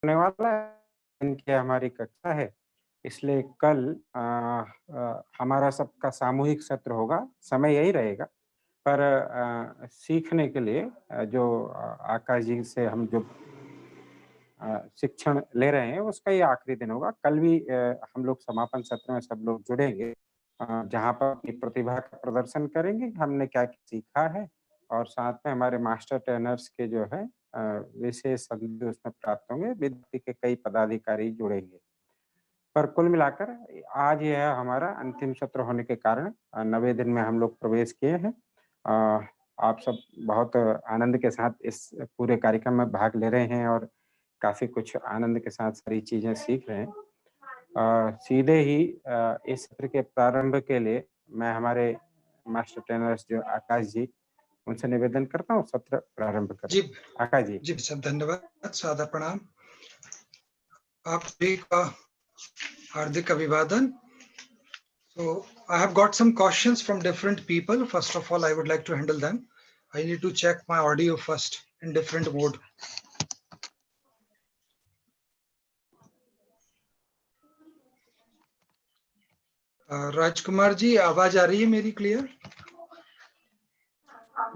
होने वाला है, इनकी हमारी कक्षा है, इसलिए कल हमारा सबका सामूहिक सत्र होगा, समय यही रहेगा। पर सीखने के लिए जो आकाश जी से हम जो शिक्षण ले रहे हैं, उसका ये आखिरी दिन होगा। कल भी हम लोग समापन सत्र में सब लोग जुड़ेंगे जहाँ पर अपनी प्रतिभा का प्रदर्शन करेंगे, हमने क्या-क्या सीखा है और साथ में हमारे मास्टर ट्रेनर्स के जो है विशेष संदेश उसमें प्राप्त होंगे, विद्यार्थी के कई पदाधिकारी जुड़ेंगे। पर कुल मिलाकर आज यह हमारा अंतिम सत्र होने के कारण 90वें दिन में हम लोग प्रवेश किए हैं। अ, आप सब बहुत आनंद के साथ इस पूरे कार्यक्रम में भाग ले रहे हैं और काफ़ी कुछ आनंद के साथ सारी चीज़ें सीख रहे हैं। सीधे ही इस सत्र के प्रारंभ के लिए मैं हमारे मास्टर ट्रेनर्स जो आकाश जी, उनसे निवेदन करता हूँ सत्र प्रारंभ करें। जी, आकाश जी। जी सब धन्यवाद, सादर प्रणाम। आप सभी का हार्दिक अभिवादन। So I have got some questions from different people. First of all, I would like to handle them. I need to check my audio first in different mode. Rajkumar ji, आवाज आ रही है मेरी क्लियर?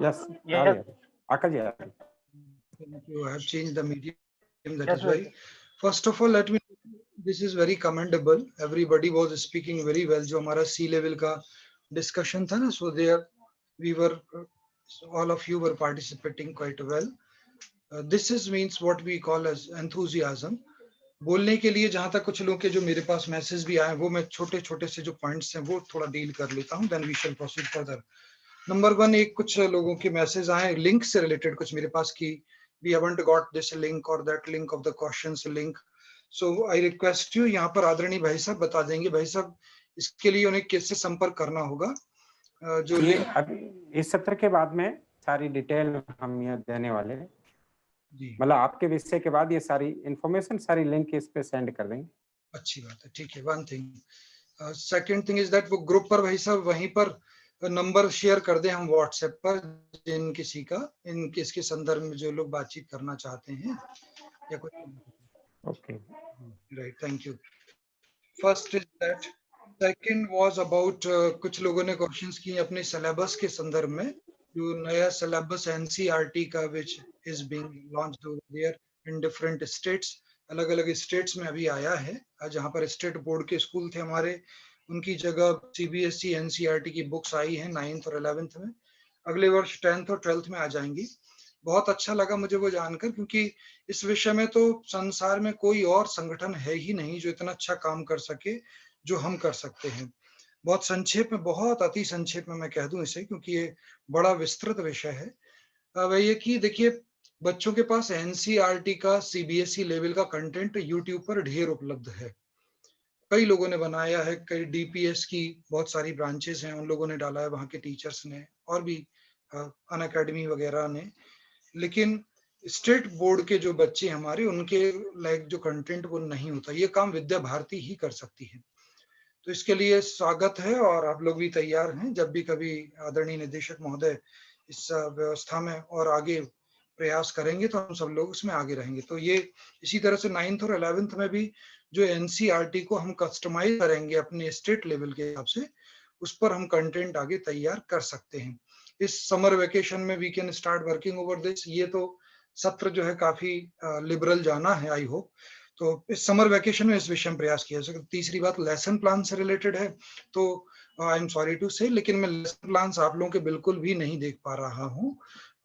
यस, आ रही है। आकाश जी आ रही है। Thank you. I have changed the medium. That Yes, is why. First of all, let me. This is very commendable. Everybody was speaking very well. जो हमारा C level का discussion था ना, so there we were all of you were participating quite well. This is means what we call as enthusiasm. बोलने के लिए जहां तक कुछ लोगों के जो मेरे पास मैसेज भी आए वो मैं छोटे छोटे से जो पॉइंट्स हैं वो थोड़ा डील कर लेता हूं, then we shall proceed further. Number one, एक कुछ लोगों के मैसेज आए लिंक से रिलेटेड कुछ मेरे पास की we haven't got this link और that link of the questions link, so I request you, यहाँ पर आदरणीय भाई साहब बता देंगे भाई साहब इसके लिए उन्हें किससे संपर्क करना होगा। जो ये लिंक अभी इस सत्र के बाद में सारी डिटेल हम ये देने वाले हैं। जी, मतलब आपके विषय के बाद ये सारी इन्फॉर्मेशन, सारी लिंक इस पे सेंड कर देंगे। अच्छी बात है, ठीक है। One thing, second thing is that वो ग्रुप पर भाई साहब वहीं पर नंबर शेयर कर दें हम व्हाट्सएप पर, जिन किसी का इन इसके संदर्भ में जो लोग बातचीत करना चाहते हैं या कोई। Okay, right, thank you. First is that, second was about कुछ लोगों ने क्वेश्चंस किए अपने सिलेबस के संदर्भ में, जो नया सिलेबस एनसीईआरटी का which is being launched over there in different states. अलग अलग स्टेट्स में अभी आया है, जहां पर स्टेट बोर्ड के स्कूल थे हमारे, उनकी जगह सीबीएसई एनसीईआरटी की बुक्स आई हैं 9th और 11th में, अगले वर्ष 10th और 12th में आ जाएंगी। बहुत अच्छा लगा मुझे वो जानकर, क्योंकि इस विषय में तो संसार में कोई और संगठन है ही नहीं जो इतना अच्छा काम कर सके जो हम कर सकते हैं। बहुत संक्षेप में, बहुत अति संक्षेप में मैं कह दूं इसे, क्योंकि ये बड़ा विस्तृत विषय है। वह ये कि देखिए, बच्चों के पास एनसीईआरटी का सीबीएसई लेवल का कंटेंट यूट्यूब पर ढेर उपलब्ध है। कई लोगों ने बनाया है, कई डीपीएस की बहुत सारी ब्रांचेस हैं, उन लोगों ने डाला है, वहां के टीचर्स ने और भी अनअकैडमी वगैरह ने। लेकिन स्टेट बोर्ड के जो बच्चे हमारे, उनके लाइक जो कंटेंट वो नहीं होता, ये काम विद्या भारती ही कर सकती है। तो इसके लिए स्वागत है और आप लोग भी तैयार हैं, जब भी कभी आदरणीय निदेशक महोदय इस व्यवस्था में और आगे प्रयास करेंगे तो हम सब लोग उसमें आगे रहेंगे। तो ये इसी तरह से 9th और 11th में भी जो एनसीईआरटी को हम कस्टमाइज करेंगे अपने स्टेट लेवल के हिसाब से, उस पर हम कंटेंट आगे तैयार कर सकते हैं। इस समर वेकेशन में we can start working over this. ये तो सत्र जो है काफी लिबरल जाना है, आई होप। तो इस समर वेकेशन में इस विषय में प्रयास किया जा सकता। तीसरी बात लेसन प्लान से रिलेटेड है, तो आई एम सॉरी टू से, लेकिन मैं लेसन प्लान आप लोगों के बिल्कुल भी नहीं देख पा रहा हूँ,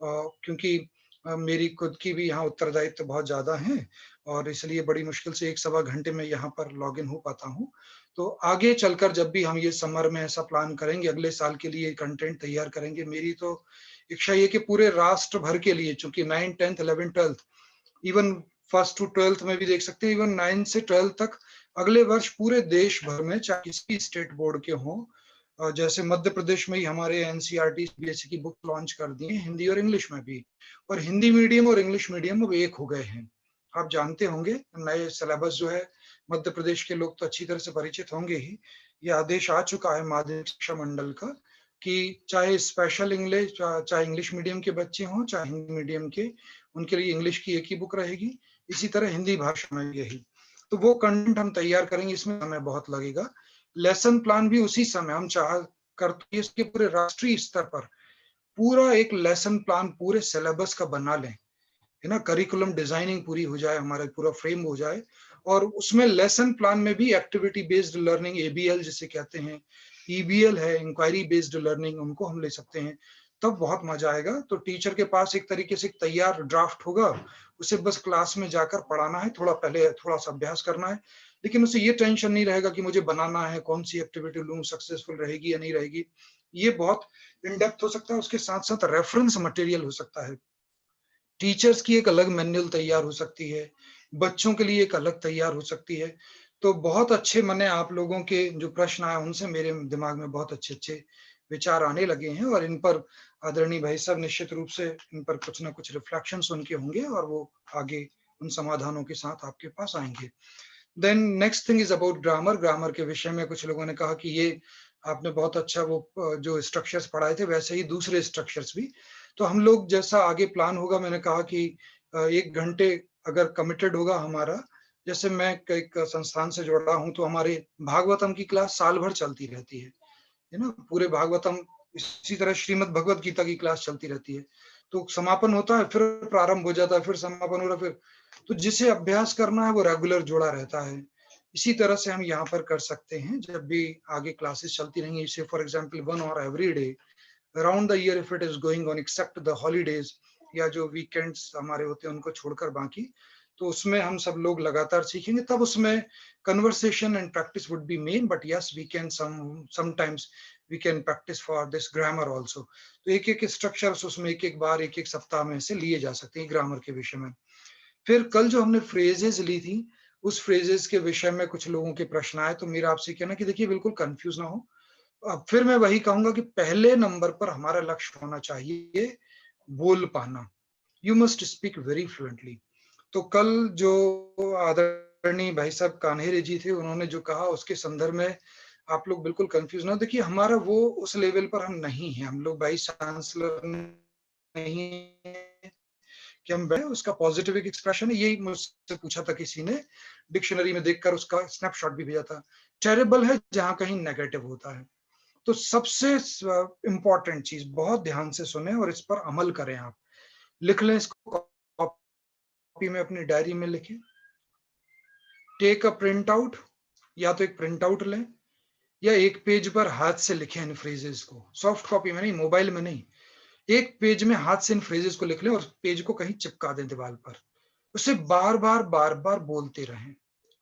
क्योंकि मेरी खुद की भी यहाँ उत्तरदायित्व बहुत ज्यादा है और इसलिए बड़ी मुश्किल से 1-1.25 घंटे में यहाँ पर लॉग इन हो पाता हूँ। तो आगे चलकर जब भी हम ये समर में ऐसा प्लान करेंगे, अगले साल के लिए कंटेंट तैयार करेंगे, मेरी तो इच्छा ये कि पूरे राष्ट्र भर के लिए, चूंकि 9, 10th, 11th, 12th, even 1st to 12th में भी देख सकते हैं, इवन 9 से 12 तक अगले वर्ष पूरे देश भर में, चाहे किसी स्टेट बोर्ड के हों, जैसे मध्य प्रदेश में ही हमारे एनसीईआरटी सीबीएसई की बुक लॉन्च कर दी है, हिंदी और इंग्लिश में भी, और हिंदी मीडियम और इंग्लिश मीडियम अब एक हो गए हैं। आप जानते होंगे नए सिलेबस जो है, मध्य प्रदेश के लोग तो अच्छी तरह से परिचित होंगे ही। ये आदेश आ चुका है माध्यमिक शिक्षा मंडल का कि चाहे स्पेशल इंग्लिश, चाहे इंग्लिश मीडियम के बच्चे हों चाहे हिंदी मीडियम के, उनके लिए इंग्लिश की एक ही बुक रहेगी, इसी तरह हिंदी भाषा में भी यही। तो वो कंटेंट हम तैयार करेंगे, इसमें समय बहुत लगेगा। लेसन प्लान भी उसी समय हम चाह कर तो इसके पूरे राष्ट्रीय स्तर पर पूरा एक लेसन प्लान पूरे सिलेबस का बना लें, है ना? करिकुलम डिजाइनिंग पूरी हो जाए, हमारा पूरा फ्रेम हो जाए, और उसमें लेसन प्लान में भी एक्टिविटी बेस्ड लर्निंग, एबीएल जिसे कहते हैं, ईबीएल है, इंक्वायरी बेस्ड लर्निंग, उनको हम ले सकते हैं। तब बहुत मजा आएगा। तो टीचर के पास एक तरीके से एक तैयार ड्राफ्ट होगा, उसे बस क्लास में जाकर पढ़ाना है, थोड़ा पहले थोड़ा सा अभ्यास करना है, लेकिन उसे ये टेंशन नहीं रहेगा कि मुझे बनाना है, कौन सी एक्टिविटी लूं, सक्सेसफुल रहेगी या नहीं रहेगी। ये बहुत इन डेप्थ हो सकता है। उसके साथ साथ रेफरेंस मटेरियल हो सकता है। टीचर्स की एक अलग मैनुअल तैयार हो सकती है, बच्चों के लिए एक अलग तैयार हो सकती है। तो बहुत अच्छे माने आप लोगों के जो प्रश्न आए उनसे मेरे दिमाग में बहुत अच्छे-अच्छे विचार आने लगे हैं, और इन पर आदरणीय भाई साहब निश्चित रूप से इन पर कुछ ना कुछ रिफ्लेक्शंस उनके होंगे, और वो आगे उन समाधानों के साथ आपके पास आएँगे। Then next thing is about grammar. Grammar के विषय में कुछ लोगों ने कहा कि ये आपने बहुत अच्छा वो जो स्ट्रक्चर्स पढ़ाए थे, वैसे ही दूसरे स्ट्रक्चर्स भी। तो हम लोग जैसा आगे प्लान होगा, मैंने कहा कि 1 घंटे अगर कमिटेड होगा हमारा, जैसे मैं एक संस्थान से जुड़ा हूँ, तो हमारे भागवतम की क्लास साल भर चलती रहती है ना? पूरे भागवतम, इसी तरह श्रीमद् भगवत गीता की क्लास चलती रहती है। तो समापन होता है, फिर प्रारंभ हो जाता है, फिर समापन हो रहा है, फिर तो जिसे अभ्यास करना है वो रेगुलर जुड़ा रहता है। इसी तरह से हम यहाँ पर कर सकते हैं, जब भी आगे क्लासेस चलती रहेंगी, say for example 1 hour every day around the year if it is going on, except the holidays या जो वीकेंड्स हमारे होते हैं उनको छोड़कर बाकी, तो उसमें हम सब लोग लगातार सीखेंगे। तब उसमें conversation and practice would be main, but yes we can sometimes we can practice for this grammar also. तो एक-एक स्ट्रक्चर्स उसमें एक-एक बार, एक-एक सप्ताह में से लिए जा सकते हैं ग्रामर के विषय में। फिर कल जो हमने फ्रेजेस ली थी, उस फ्रेजेस के विषय में कुछ लोगों के प्रश्न आए, तो मेरा आपसे कहना है कि देखिए बिल्कुल कंफ्यूज ना हो। फिर मैं वही कहूंगा कि पहले नंबर पर हमारा लक्ष्य होना चाहिए बोल पाना। You must speak very fluently. तो कल जो आदरणीय भाई साहब कान्हेरे जी थे, उन्होंने जो कहा उसके संदर्भ में आप लोग बिल्कुल कंफ्यूज ना हो। देखिए हमारा वो उस लेवल पर हम नहीं है, हम लोग वाइस चांसलर नहीं है कि हम बैठे, उसका पॉजिटिव एक एक्सप्रेशन है। यही मुझसे पूछा था किसी ने, डिक्शनरी में देखकर उसका स्नैपशॉट भी भेजा था। टेरेबल है जहां कहीं नेगेटिव होता है। तो सबसे इंपॉर्टेंट चीज, बहुत ध्यान से सुने और इस पर अमल करें। आप लिख लें इसको, कॉपी में अपनी डायरी में लिखें, टेक अ प्रिंट आउट, या तो एक प्रिंट आउट लें या एक पेज पर हाथ से लिखें इन फ्रेजेस को, सॉफ्ट कॉपी में नहीं, मोबाइल में नहीं। एक पेज में हाथ से इन फ्रेजेस को लिख लें और पेज को कहीं चिपका दें दीवार पर। उसे बार-बार बोलते रहें।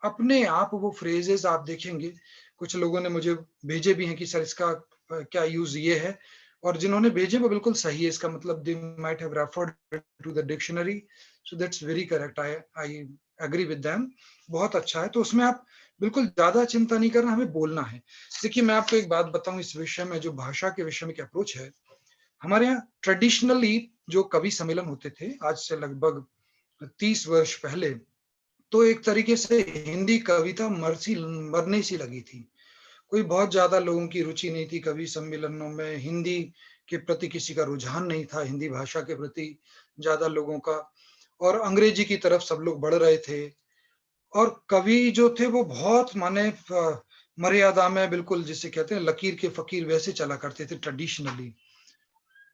अपने आप वो फ्रेजेस आप देखेंगे, कुछ लोगों ने मुझे भेजे भी हैं कि सर इसका क्या यूज़ ये है, और जिन्होंने भेजे वो बिल्कुल सही है। इसका मतलब they might have referred to the dictionary, so that's very correct. I agree with them. बहुत अच्छा है। तो उसमें आप बिल्कुल ज़्यादा चिंता नहीं करना, हमें बोलना है। देखिए मैं आपको एक बात बताऊँ, इस विषय में जो भाषा के विषय में एक अप्रोच है, हमारे यहाँ ट्रेडिशनली जो कवि सम्मेलन होते थे, आज से लगभग 30 वर्ष पहले, तो एक तरीके से हिंदी कविता मरने सी लगी थी। कोई बहुत ज्यादा लोगों की रुचि नहीं थी कवि सम्मेलनों में, हिंदी के प्रति किसी का रुझान नहीं था, हिंदी भाषा के प्रति ज्यादा लोगों का, और अंग्रेजी की तरफ सब लोग बढ़ रहे थे। और कवि जो थे वो बहुत माने मर्यादा में, बिल्कुल जिसे कहते हैं लकीर के फकीर, वैसे चला करते थे ट्रेडिशनली।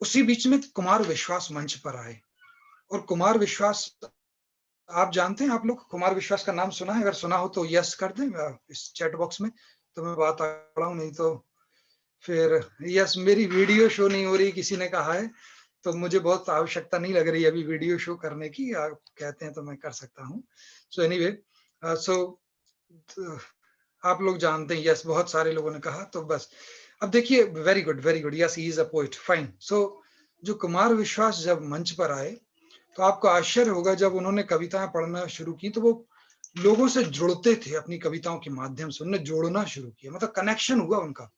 उसी बीच में कुमार विश्वास मंच पर आए, और कुमार विश्वास, आप जानते हैं, आप लोग कुमार विश्वास का नाम सुना है? अगर सुना हो तो यस कर दें इस चैट बॉक्स में, तो मैं बात आड़ा हूँ, नहीं तो फिर यस। मेरी वीडियो शो नहीं हो रही किसी ने कहा है, तो मुझे बहुत आवश्यकता नहीं लग रही अभी वीडियो शो करने की। आप कहते हैं तो मैं कर सकता हूँ। सो एनीवे, सो आप लोग जानते हैं यस, बहुत सारे लोगों ने कहा, तो बस। अब देखिए, very good very good, yes he is a poet, fine. So जो कुमार विश्वास जब मंच पर आए, तो आपको आश्चर्य होगा, जब उन्होंने कविताएं पढ़ना शुरू की तो वो लोगों से जुड़ते थे अपनी कविताओं के माध्यम से, उन्होंने जोड़ना शुरू किया, मतलब कनेक्शन हुआ उनका।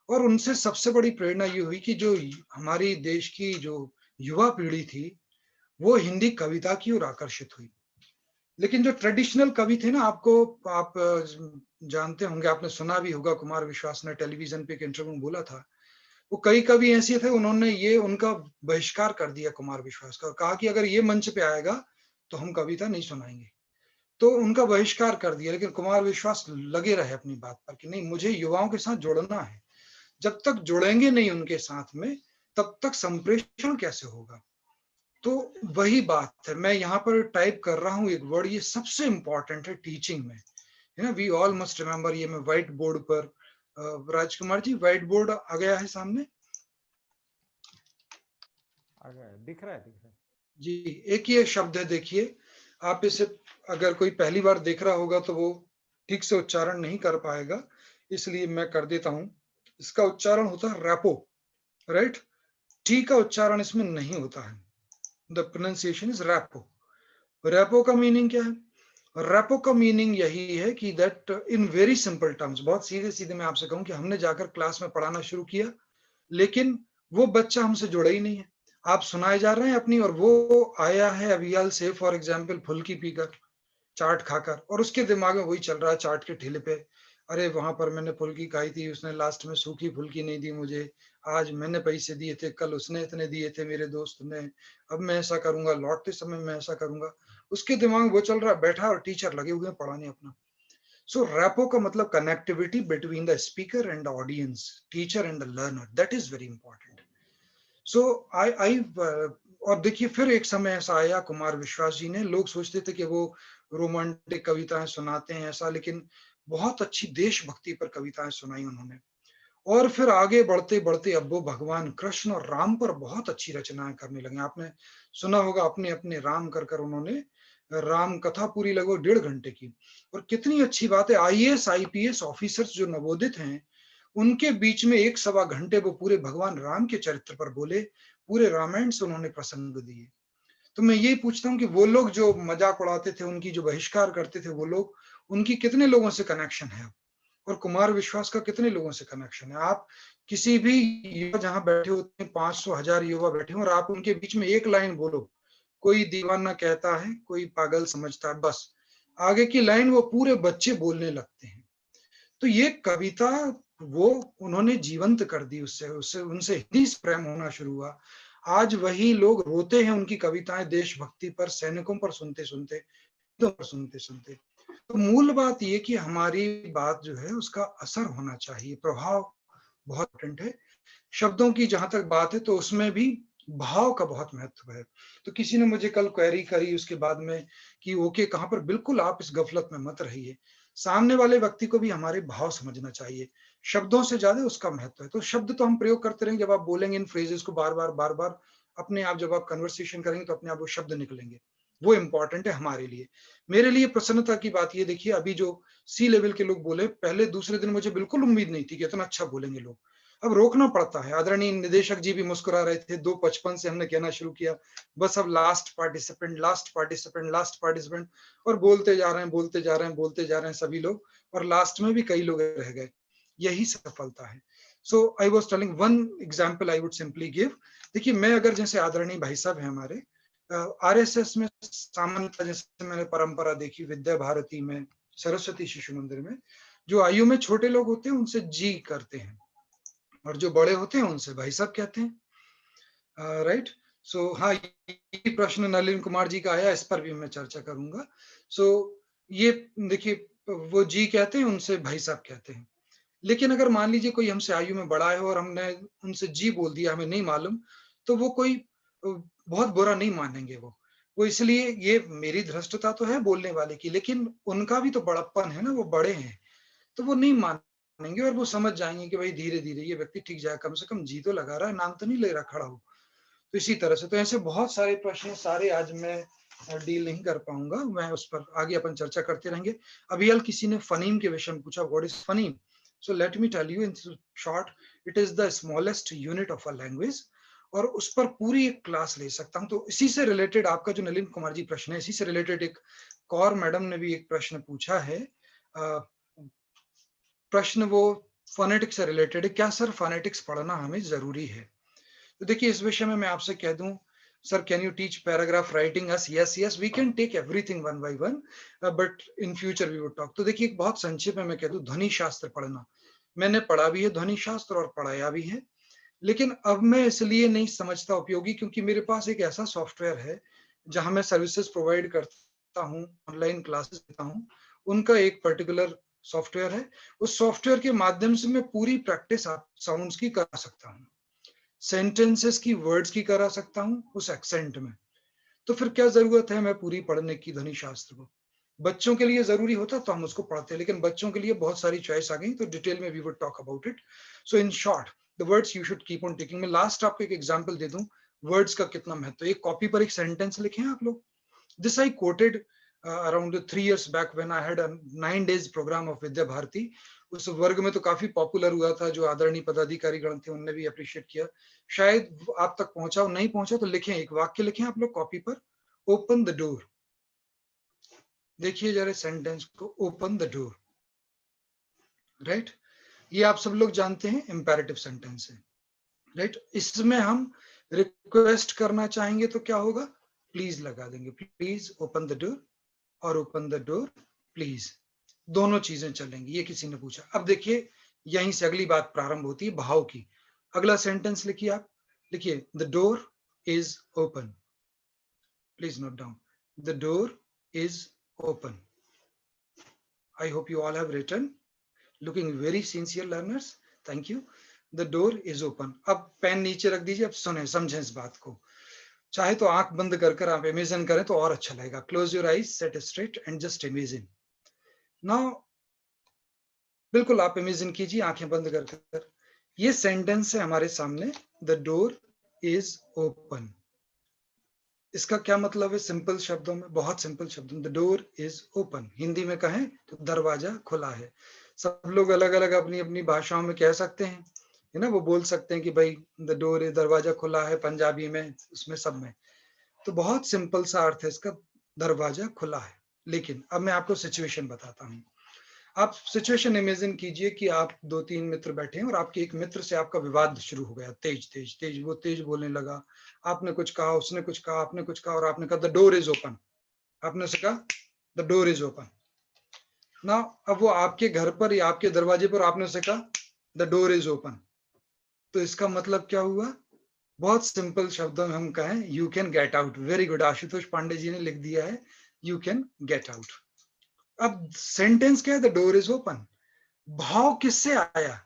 और उनसे सबसे बड़ी प्रेरणा ये हुई कि जो हमारी देश की जो युवा पीढ़ी थी, वो हिंदी कविता की ओर आकर्षित हुई। लेकिन जो ट्रेडिशनल कवि थे ना, आप जानते होंगे, आपने सुना भी होगा, कुमार विश्वास ने टेलीविजन पे एक इंटरव्यू में बोला था, वो कई कवि ऐसे थे, उन्होंने ये उनका बहिष्कार कर दिया कुमार विश्वास का, और कहा कि अगर ये मंच पे आएगा तो हम कविता नहीं सुनाएंगे। तो उनका बहिष्कार कर दिया, लेकिन कुमार विश्वास लगे रहे अपनी बात पर कि नहीं, मुझे युवाओं के साथ जुड़ना है। जब तक जुड़ेंगे नहीं उनके साथ में, तब तक संप्रेषण कैसे होगा? तो वही बात है, मैं यहाँ पर टाइप कर रहा हूँ एक वर्ड, ये सबसे इंपॉर्टेंट है टीचिंग में, है ना। वी ऑल मस्ट रिमेम्बर, ये मैं व्हाइट बोर्ड पर, राजकुमार जी व्हाइट बोर्ड आ गया है सामने? आ गया है, दिख रहा है, दिख रहा है। जी, एक ये शब्द है, देखिए आप इसे, अगर कोई पहली बार देख रहा होगा तो वो ठीक से उच्चारण नहीं कर पाएगा, इसलिए मैं कर देता हूँ। इसका उच्चारण होता है रैपो, राइट? टी का उच्चारण इसमें नहीं होता है। The pronunciation is rapport. Rapport का मीनिंग क्या है? रैपो का मीनिंग यही है कि that in very simple terms, बहुत सीधे सीधे मैं आपसे कहूं कि हमने जाकर क्लास में पढ़ाना शुरू किया, लेकिन वो बच्चा हमसे जुड़ा ही नहीं है। आप सुनाए जा रहे हैं अपनी, और वो आया है अवियाल से फॉर एग्जाम्पल फुल्की पीकर, चाट खाकर, और उसके दिमाग में वही चल रहा है चाट के ठेले पे, अरे वहां पर मैंने फुल्की खाई थी, उसने लास्ट में सूखी फुल्की नहीं दी मुझे, आज मैंने पैसे दिए थे, कल उसने इतने दिए थे मेरे दोस्त ने, अब मैं ऐसा करूंगा, लौटते समय मैं ऐसा करूंगा। उसके दिमाग में वो चल रहा है, बैठा और टीचर लगे हुए हैं पढ़ाने अपना। सो रैपो का मतलब connectivity between the speaker and the audience, teacher and the learner, that is very important. So I और देखिए फिर एक समय ऐसा आया कुमार विश्वास जी ने, लोग सोचते थे कि वो रोमांटिक कविताएं सुनाते हैं ऐसा, लेकिन बहुत अच्छी देशभक्ति पर कविताएं सुनाई उन्होंने। और फिर आगे बढ़ते बढ़ते अब वो भगवान कृष्ण और राम पर बहुत अच्छी रचनाएं करने लगे। आपने सुना होगा, अपने अपने राम कर कर उन्होंने राम कथा पूरी लगभग 1.5 घंटे की। और कितनी अच्छी बात है, आईएएस आईपीएस ऑफिसर्स जो नवोदित हैं, उनके बीच में 1 सवा घंटे वो पूरे भगवान राम के चरित्र पर बोले, पूरे रामायण से उन्होंने प्रसंग दिए। तो मैं यही पूछता हूँ कि वो लोग जो मजाक उड़ाते थे, उनकी जो बहिष्कार करते थे वो लोग, उनकी कितने लोगों से कनेक्शन है? और कुमार विश्वास का कितने लोगों से कनेक्शन है? आप किसी भी युवा जहां बैठे होते हैं, 500 1000 युवा बैठे हैं, और आप उनके बीच में एक लाइन बोलो, कोई दीवाना कहता है, कोई पागल समझता है, बस आगे की लाइन वो पूरे बच्चे बोलने लगते हैं। तो ये कविता वो उन्होंने जीवंत कर दी, उससे उससे उनसे हिंदी से प्रेम होना शुरू हुआ। आज वही लोग रोते हैं उनकी कविताएं देशभक्ति पर, सैनिकों पर सुनते सुनते, पर सुनते सुनते। तो मूल बात ये कि हमारी बात जो है उसका असर होना चाहिए, प्रभाव बहुत इम्पोर्टेंट है। शब्दों की जहां तक बात है तो उसमें भी भाव का बहुत महत्व है। तो किसी ने मुझे कल क्वेरी करी उसके बाद में कि ओके कहां पर, बिल्कुल आप इस गफलत में मत रहिए। सामने वाले व्यक्ति को भी हमारे भाव समझना चाहिए, शब्दों से ज्यादा उसका महत्व है। तो शब्द तो हम प्रयोग करते रहेंगे, जब आप बोलेंगे इन फ्रेजेस को बार बार, अपने आप जब आप कन्वर्सेशन करेंगे तो अपने आप वो शब्द निकलेंगे। वो इंपॉर्टेंट है हमारे लिए। मेरे लिए प्रसन्नता की बात ये देखिए, अभी जो सी लेवल के लोग बोले, पहले दूसरे दिन मुझे बिल्कुल उम्मीद नहीं थी कि इतना अच्छा बोलेंगे लोग। अब रोकना पड़ता है। आदरणीय निदेशक जी भी मुस्कुरा रहे थे, 2:55 से हमने कहना शुरू किया, बस अब last participant, last participant, last participant, और बोलते जा रहे हैं, बोलते जा रहे हैं, बोलते जा रहे हैं सभी लोग, और लास्ट में भी कई लोग रह गए। यही सफलता है। So I was telling one example I would simply give. देखिए मैं अगर, जैसे आदरणीय भाई साहब है हमारे, आरएसएस में सामान्यतः जैसे मैंने परंपरा देखी, विद्या भारती में, सरस्वती शिशु मंदिर में, जो आयु में छोटे लोग होते हैं उनसे जी करते हैं, और जो बड़े होते हैं उनसे भाई साहब कहते हैं। राइट। सो हाँ, ये प्रश्न नलिन कुमार जी का आया, इस पर भी मैं चर्चा करूंगा। सो ये देखिए, वो जी कहते हैं, उनसे भाई साहब कहते हैं। लेकिन अगर मान लीजिए कोई हमसे आयु में बड़ा है और हमने उनसे जी बोल दिया, हमें नहीं मालूम, तो वो कोई बहुत बुरा नहीं मानेंगे वो इसलिए, ये मेरी धृष्टता तो है बोलने वाले की, लेकिन उनका भी तो बड़प्पन है ना, वो बड़े हैं, तो वो नहीं मानेंगे, और वो समझ जाएंगे कि भाई धीरे धीरे ये व्यक्ति ठीक जाए, कम से कम जी तो लगा रहा है, नाम तो नहीं ले रहा खड़ा हो। तो इसी तरह से, तो ऐसे बहुत सारे प्रश्न, सारे आज मैं डील नहीं कर पाऊंगा, मैं उस पर आगे अपन चर्चा करते रहेंगे। अभी हाल किसी ने फनीम के विषय में पूछा, what is phoneme? So let me tell you in short, it is the smallest unit of a language, और उस पर पूरी एक क्लास ले सकता हूँ। तो इसी से रिलेटेड आपका जो नलिन कुमार जी प्रश्न है, इसी से रिलेटेड एक कौर मैडम ने भी एक प्रश्न पूछा है। प्रश्न वो फोनेटिक्स से रिलेटेड है, क्या सर फोनेटिक्स पढ़ना हमें जरूरी है? तो देखिए इस विषय में मैं आपसे कह दूं, sir can you teach paragraph writing us? Yes yes, we can take everything one by one, but in future we would talk. तो देखिए बहुत संक्षेप में मैं कह दूं, ध्वनि शास्त्र पढ़ना, मैंने पढ़ा भी है ध्वनि शास्त्र और पढ़ाया भी है, लेकिन अब मैं इसलिए नहीं समझता उपयोगी, क्योंकि मेरे पास एक ऐसा सॉफ्टवेयर है जहां मैं सर्विसेज प्रोवाइड करता हूँ, ऑनलाइन क्लासेस देता हूँ, उनका एक पर्टिकुलर सॉफ्टवेयर है। उस सॉफ्टवेयर के माध्यम से मैं पूरी प्रैक्टिस साउंड्स की करा सकता हूँ, सेंटेंसेस की, वर्ड्स की करा सकता हूँ उस एक्सेंट में। तो फिर क्या जरूरत है मैं पूरी पढ़ने की ध्वनि शास्त्र को? बच्चों के लिए जरूरी होता तो हम उसको पढ़ते, लेकिन बच्चों के लिए बहुत सारी चॉइस आ गई, तो डिटेल में we would talk about it. So in short, the words you should keep on taking. मैं लास्ट आपको एक एग्जांपल दे दूं वर्ड्स का कितना महत्व। एक कॉपी पर एक सेंटेंस लिखे हैं आप लोग। This I quoted around 3 years back when I had a 9 days program of Vidya Bharati. उस वर्ग में तो काफी पॉपुलर हुआ था, जो आदरणीय पदाधिकारी गण थे उनने भी अप्रिशिएट किया। शायद आप तक पहुंचा, नहीं पहुंचा तो लिखें, एक वाक्य लिखें आप लोग कॉपी पर, ओपन द डोर। देखिए जरा सेंटेंस को, ओपन द डोर, राइट। ये आप सब लोग जानते हैं इंपेरेटिव सेंटेंस है, राइट। इसमें हम रिक्वेस्ट करना चाहेंगे तो क्या होगा, प्लीज लगा देंगे, प्लीज ओपन द डोर और ओपन द डोर प्लीज, दोनों चीजें चलेंगी। ये किसी ने पूछा। अब देखिए यहीं से अगली बात प्रारंभ होती है भाव की। अगला सेंटेंस लिखिए आप, लिखिए the door is open, please note down, the door is open. I hope you all have written, looking very sincere learners, thank you. The door is open. अब पेन नीचे रख दीजिए, अब सुने समझें इस बात को। चाहे तो आंख बंद कर कर आप इमेजिन करें तो और अच्छा लगेगा। Close your eyes, set straight and just imagine. Now बिल्कुल आप इमेजिन कीजिए आंखें बंद कर कर, ये सेंटेंस है हमारे सामने, द डोर इज ओपन। इसका क्या मतलब है सिंपल शब्दों में, बहुत सिंपल शब्दों में, the door is open. Hindi में कहें तो दरवाजा खुला है। सब लोग अलग अलग अपनी अपनी भाषाओं में कह सकते हैं, है ना, वो बोल सकते हैं कि भाई द डोर इज, दरवाजा खुला है, पंजाबी में, उसमें सब में। तो बहुत सिंपल सा अर्थ है इसका, दरवाजा खुला है। लेकिन अब मैं आपको सिचुएशन बताता हूँ। आप सिचुएशन इमेजिन कीजिए कि आप 2-3 मित्र बैठे हैं और आपके एक मित्र से आपका विवाद शुरू हो गया, तेज तेज तेज, वो तेज बोलने लगा। आपने कुछ कहा, उसने कुछ कहा, आपने कुछ कहा, और आपने कहा द डोर इज ओपन। आपने उसे कहा द डोर इज ओपन ना। अब वो आपके घर पर या आपके दरवाजे पर, आपने उसे कहा द डोर इज ओपन। तो इसका मतलब क्या हुआ? बहुत सिंपल शब्दों में हम कहें, you can get out. Very good, Ashutosh Pandey ji ने लिख दिया है, यू कैन गेट आउट। अब सेंटेंस क्या है, द डोर इज ओपन। भाव किससे आया,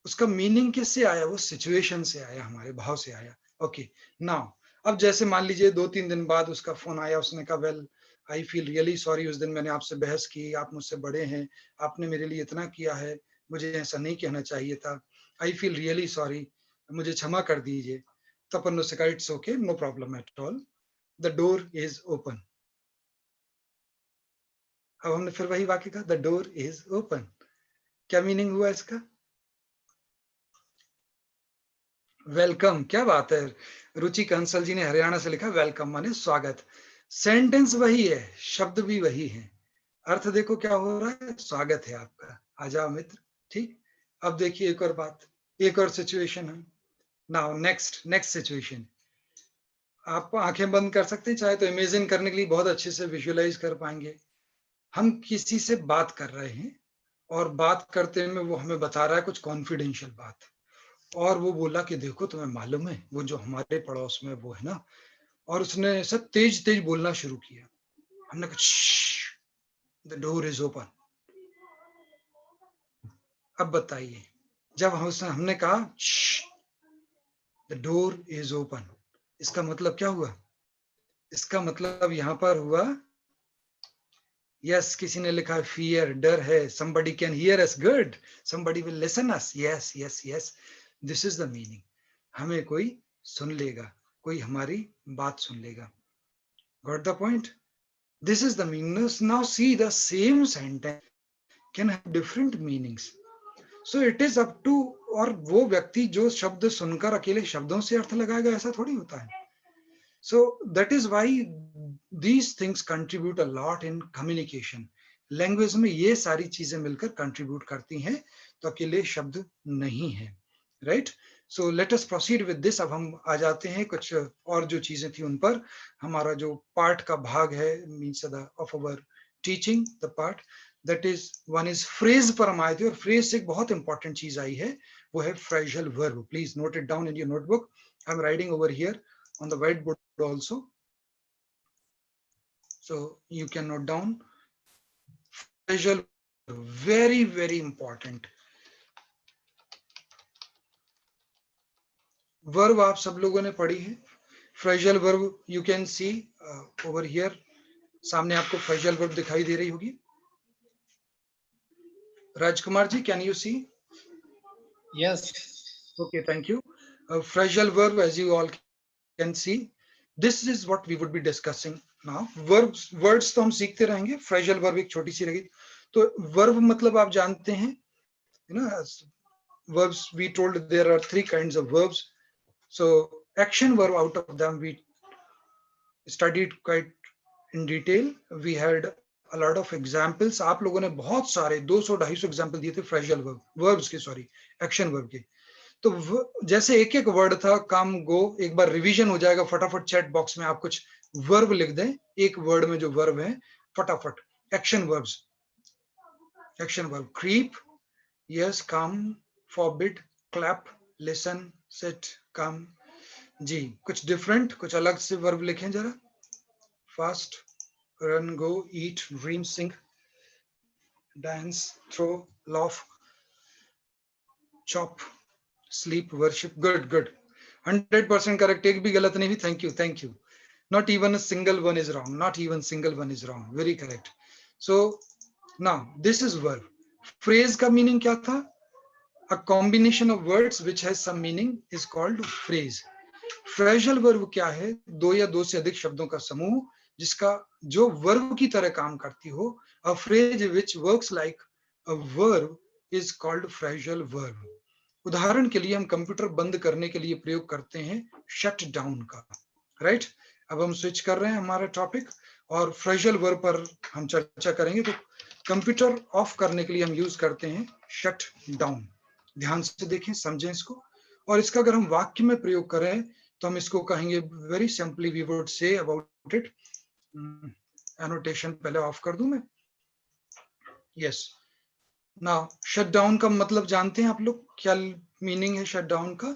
उसका मीनिंग किससे आया, वो सिचुएशन से आया, हमारे भाव से आया। ओके नाउ, अब जैसे मान लीजिए 2-3 दिन बाद उसका फोन आया, उसने कहा well I feel really sorry, उस दिन मैंने आपसे बहस की, आप मुझसे बड़े हैं, आपने मेरे लिए इतना किया है, मुझे ऐसा नहीं कहना चाहिए था, आई फील रियली सॉरी, मुझे क्षमा कर दीजिए। तो अपन ने कहा it's okay, no problem at all, the door is open. अब हमने फिर वही वाक्य कहा, द डोर इज ओपन। क्या मीनिंग हुआ इसका? वेलकम। क्या बात है, रुचि कंसल जी ने हरियाणा से लिखा, वेलकम माने स्वागत। सेंटेंस वही है, शब्द भी वही है, अर्थ देखो क्या हो रहा है, स्वागत है आपका, आ जाओ मित्र। ठीक, अब देखिए एक और बात, एक और सिचुएशन है। नाउ नेक्स्ट सिचुएशन, आप आंखें बंद कर सकते हैं, चाहे तो इमेजिन करने के लिए बहुत अच्छे से विजुअलाइज कर पाएंगे। हम किसी से बात कर रहे हैं और बात करते में वो हमें बता रहा है कुछ कॉन्फिडेंशियल बात, और वो बोला कि देखो तुम्हें मालूम है वो जो हमारे पड़ोस में वो है ना, और उसने सब तेज तेज बोलना शुरू किया। हमने कहा द डोर इज ओपन। अब बताइए, जब हमने कहा द डोर इज ओपन, इसका मतलब क्या हुआ? इसका मतलब यहां पर हुआ, यस, किसी ने लिखा फियर, डर है, somebody can hear us, good, somebody will listen us, yes yes yes, this is the meaning। हमें कोई सुन लेगा, कोई हमारी बात सुन लेगा। Got the point? This is the meaning. Now see, the same sentence can have different meanings. So it is up to, और वो व्यक्ति जो शब्द सुनकर अकेले शब्दों से अर्थ लगाएगा ऐसा थोड़ी होता है। So that is why these things contribute a lot in communication. Language में ये सारी चीजें मिलकर कंट्रीब्यूट करती हैं, तो अकेले शब्द नहीं है, right. So let us proceed with this. अब हम आ जाते हैं कुछ और जो चीजें थी उन पर। हमारा जो पार्ट का भाग है, means of our teaching, the part that is, one is phrase पर हम आए थे, और फ्रेज से एक बहुत इंपॉर्टेंट चीज आई है, वो है phrasal verb. Please note it down in your notebook, I am writing over here on the whiteboard also. So you can note down phrasal, very very important. Verb आप सब लोगों ने पढ़ी है. Phrasal verb you can see over here. सामने आपको phrasal verb दिखाई दे रही होगी. Rajkumar ji, can you see? Yes. Okay, thank you. Phrasal verb, as you all can see, this is what we would be discussing now. Words तो हम सीखते रहेंगे. Phrasal verb एक छोटी सी रहेगी. तो verb मतलब आप जानते हैं, you know, verbs we told there are 3 kinds of verbs. So action verb, out of them we studied quite in detail. We had a lot of examples. आप लोगों ने बहुत सारे 200-250 एग्जाम्पल दिए थे phrasal verb, verbs के, sorry, action verb के. तो जैसे एक एक वर्ड था कम गो, एक बार रिवीजन हो जाएगा. फटाफट चैट बॉक्स में आप कुछ वर्ब लिख दें, एक वर्ड में जो वर्ब है फटाफट. Action verbs. Action verb, creep, yes, come, forbid, clap, listen, sit, come. जी, कुछ डिफरेंट, कुछ अलग से वर्ब लिखें जरा. Fast, run, go, eat, dream, sing, dance, throw, laugh, chop, sleep, worship. Good. 100% correct. एक भी गलत नहीं भी. Thank you. Not even a single one is wrong. Very correct. So now this is verb. Phrase का meaning क्या था? A combination of words which has some meaning is called phrase. Phrasal verb क्या है? 2 या 2 से अधिक शब्दों का समूह जिसका जो वर्ब की तरह काम करती हो. A phrase which works like a verb is called phrasal verb. उदाहरण के लिए हम कंप्यूटर बंद करने के लिए प्रयोग करते हैं शट डाउन का. राइट. अब हम स्विच कर रहे हैं हमारा टॉपिक और फ्रेजल वर्ब पर हम चर्चा करेंगे. तो कंप्यूटर ऑफ करने के लिए हम यूज करते हैं शट डाउन. ध्यान से देखें, समझें इसको. और इसका अगर हम वाक्य में प्रयोग करें तो हम इसको कहेंगे very simply we would say about it. Annotation पहले ऑफ कर दूं मैं. यस. नाउ शट डाउन का मतलब जानते हैं आप लोग? क्या मीनिंग है शट डाउन का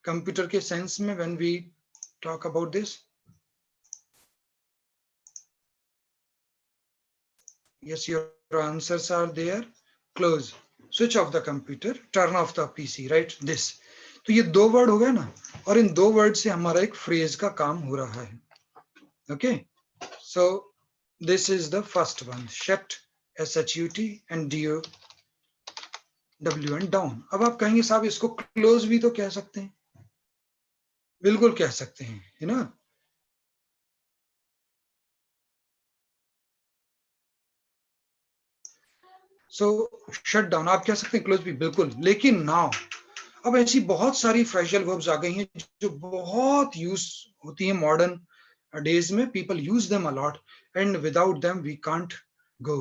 कंप्यूटर के सेंस में when we talk about this? Yes, your answers are there. Close, switch off the computer, turn off the PC. Right, this. तो ये 2 वर्ड हो गए ना, और इन 2 वर्ड से हमारा एक फ्रेज का काम हो रहा है. Okay, so this is the first one, shut, SHUT, and DO WN down. अब आप कहेंगे साहब इसको क्लोज भी तो कह सकते हैं. बिल्कुल कह सकते हैं, है ना. सो शट डाउन आप कह सकते हैं, क्लोज भी बिल्कुल. लेकिन नाउ अब ऐसी बहुत सारी फ्रेजल वर्ब्स आ गई हैं जो बहुत यूज होती हैं मॉडर्न डेज में. People use them a lot and without them we can't go.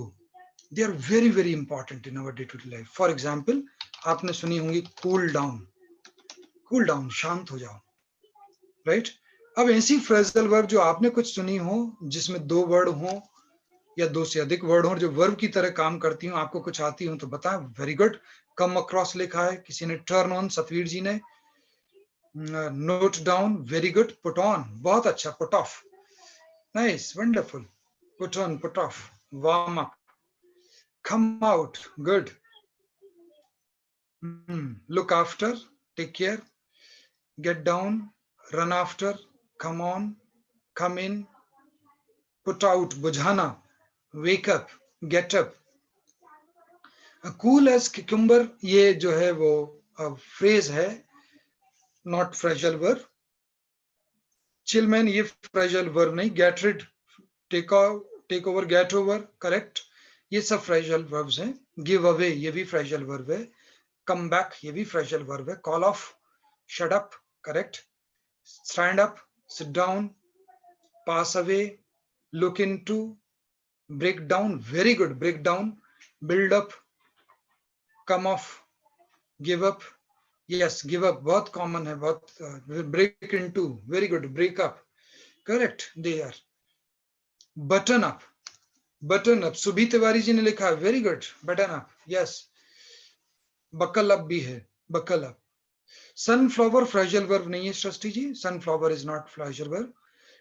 They are very very important in our day to day life. For example आपने सुनी होंगी कूल डाउन. कूल डाउन, शांत हो जाओ. Right. अब ऐसी phrasal verb जो आपने कुछ सुनी हो जिसमें 2 वर्ड हो या 2 से अधिक वर्ड हो जो वर्ब की तरह काम करती हो, आपको कुछ आती हो तो बताएं. Very good. कम अक्रॉस लिखा है किसी ने. टर्न ऑन, सतवीर जी ने. Note down, very good. Put on, बहुत अच्छा. Put off, nice, wonderful. Put on, put off. Warm up, come out, good. Look after, take care. Get down, run after, come on, come in. Put out, बुझाना. Wake up, get up. Cool as cucumber, ये जो है वो phrase है, not phrasal verb. Chill man, ये phrasal verb नहीं. Get rid, take over, get over, correct, ये सब फ्रेजल वर्ब्स हैं. गिव अवे, ये भी फ्रेजल वर्ब है. कम बैक, ये भी फ्रेजल वर्ब है. Call off, shut up, correct. Stand up, sit down, pass away, look into, break down, very good, break down. Build up, come off, give up. Yes, give up बहुत common है, बहुत. Break into, very good. Break up, correct. They are. Button up, button up, Subhi Tiwari ji ने लिखा है, very good. Button up, yes. Buckle up भी है, buckle up. Sunflower phrasal verb नहीं है Srishti ji. Sunflower is not phrasal verb.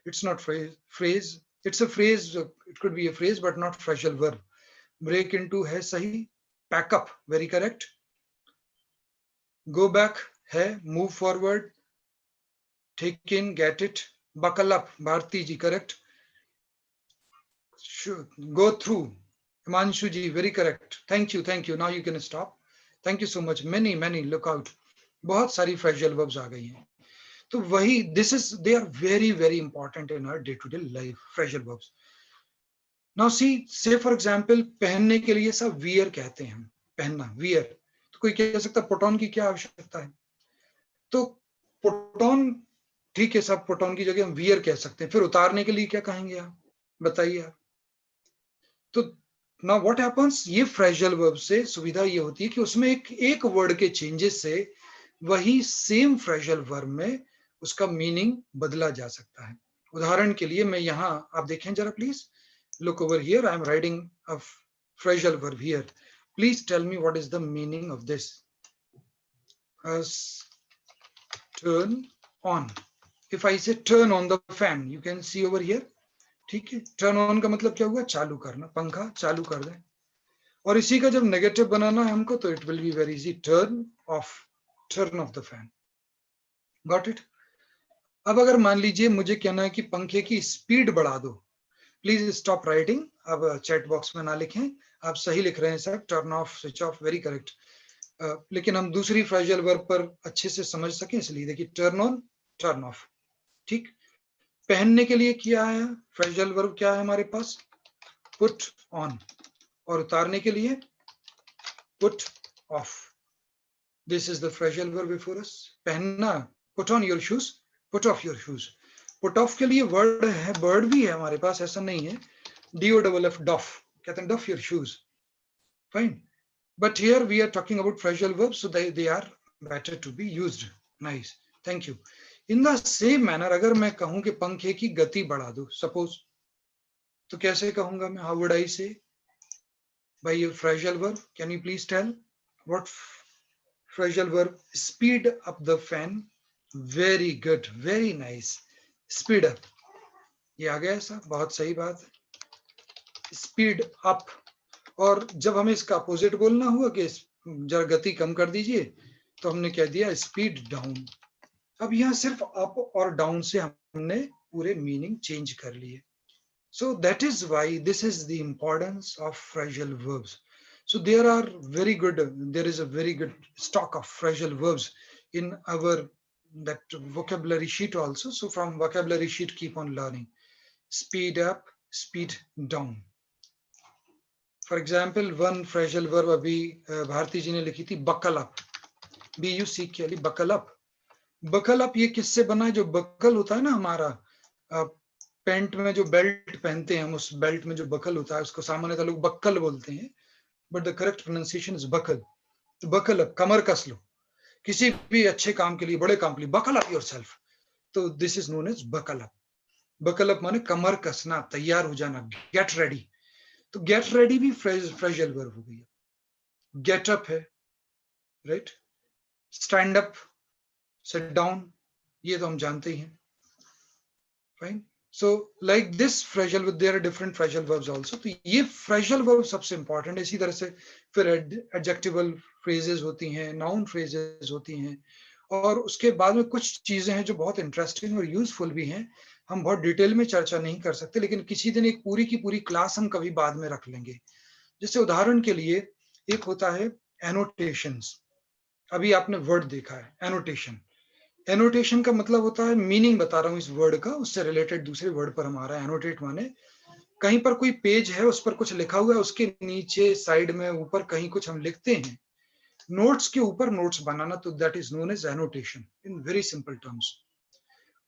It's not phrase. It's a phrase, it could be a phrase but not phrasal verb. Break into है सही, pack up, very correct. Go back है, move forward, take in, get it. Buckle up, Bharti ji, correct. Go through, Himanshu ji, very correct. Thank you. Now you can stop. Thank you so much. Many, look out. बहुत सारी phrasal verbs आ गई हैं. तो वही, they are very, very important in our day-to-day life, phrasal verbs. Now see, say for example, पहनने के लिए सब wear कहते हैं हम, पहनना, wear. तो कोई कह सकता है put on की क्या आवश्यकता है? तो put on, ठीक है, सब put on की जगह हम wear कह सकते हैं. फिर उतारने के लिए क्या कहेंगे आप? बताइए आप. तो now what happens, ये phrasal verb से सुविधा ये होती है कि उसमें एक word के changes से वही same phrasal verb में उसका meaning बदला जा सकता है. उदाहरण के लिए मैं यहाँ, आप देखें जरा please. Look over here, I am writing a phrasal verb here. Please tell me what is the meaning of this. Turn on. If I say turn on the fan, you can see over here. ठीक है, turn on का मतलब क्या हुआ? चालू करना, पंखा चालू कर दें. और इसी का जब नेगेटिव बनाना है हमको, तो it will be very easy, turn off the fan. Got it? अब अगर मान लीजिए मुझे कहना है कि पंखे की स्पीड बढ़ा दो, प्लीज स्टॉप राइटिंग, अब चैट बॉक्स में ना लिखें. आप सही लिख रहे हैं sir, turn off, switch off, very correct. लेकिन हम दूसरी फ्रेजल वर्ब पर अच्छे से समझ सकें, इसलिए देखिए, टर्न ऑन, टर्न ऑफ. ठीक. पहनने के लिए क्या है? फ्रेजल वर्ब क्या है हमारे पास? Put on. और उतारने के लिए put off. This is the phrasal verb before us. पहनना, put on your shoes, put off your shoes. Put off के लिए वर्ड है, वर्ड भी है हमारे पास, ऐसा नहीं है. DOFF, डॉफ, कहते हैं doff your shoes. Fine. But here we are talking about phrasal verbs, so they are better to be used. Nice, thank you. In the same manner, अगर मैं कहूं कि पंखे की गति बढ़ा दो, suppose, तो कैसे कहूंगा मैं? How would I say? By a phrasal verb. Can you please tell what phrasal verb? Speed up the fan. Very good, very nice. Speed up. ये आ गया ऐसा, बहुत सही बात है. Speed up. और जब हमें इसका अपोजिट बोलना हुआ कि जरा गति कम कर दीजिए, तो हमने कह दिया स्पीड डाउन. अब यहाँ सिर्फ अप और डाउन से हमने पूरे मीनिंग चेंज कर लिए. So that is why this is the importance of phrasal verbs. So there is a very good stock of phrasal verbs in our that vocabulary sheet also. So from vocabulary sheet, keep on learning. Speed up, speed down. For example, one phrasal verb अभी भारती जी ने लिखी थी, buckle up. BUC के लिए buckle up. Buckle up ये किससे बना है? जो बकल होता है ना हमारा पैंट में, जो बेल्ट पहनते हैं हम, उस बेल्ट में जो बकल होता है उसको सामान्यतः लोग बक्कल बोलते हैं, but the correct pronunciation is buckle. तो बकल अप, कमर कस लो. किसी भी अच्छे काम के लिए, बड़े काम के लिए, बकल अप योरसेल्फ. तो this is known as buckle up. Buckle up माने कमर कसना, तैयार हो जाना, गेट रेडी. तो गेट रेडी भी फ्रेजल वर्ब हो गई. गेट अप है, right. Stand up, sit down, ये तो हम जानते ही हैं. Fine. So like this phrasal verb, there are different phrasal verbs also. तो ये फ्रेजल वर्ब सबसे इंपॉर्टेंट है. इसी तरह से फिर एडजेक्टिवल फ्रेजेस होती हैं, नाउन फ्रेजेस होती हैं, और उसके बाद में कुछ चीजें हैं जो बहुत इंटरेस्टिंग और यूजफुल भी हैं. हम बहुत डिटेल में चर्चा नहीं कर सकते, लेकिन किसी दिन एक पूरी की पूरी क्लास हम कभी बाद में रख लेंगे. जैसे उदाहरण के लिए एक होता है एनोटेशंस. अभी आपने वर्ड देखा है एनोटेशन. एनोटेशन का मतलब होता है, मीनिंग बता रहा हूं इस वर्ड का, उससे रिलेटेड दूसरे वर्ड पर हमारा एनोटेट माने कहीं पर कोई पेज है, उस पर कुछ लिखा हुआ है, उसके नीचे, साइड में, ऊपर कहीं कुछ हम लिखते हैं, नोट्स के ऊपर नोट्स बनाना, तो that is known as annotation in very simple terms.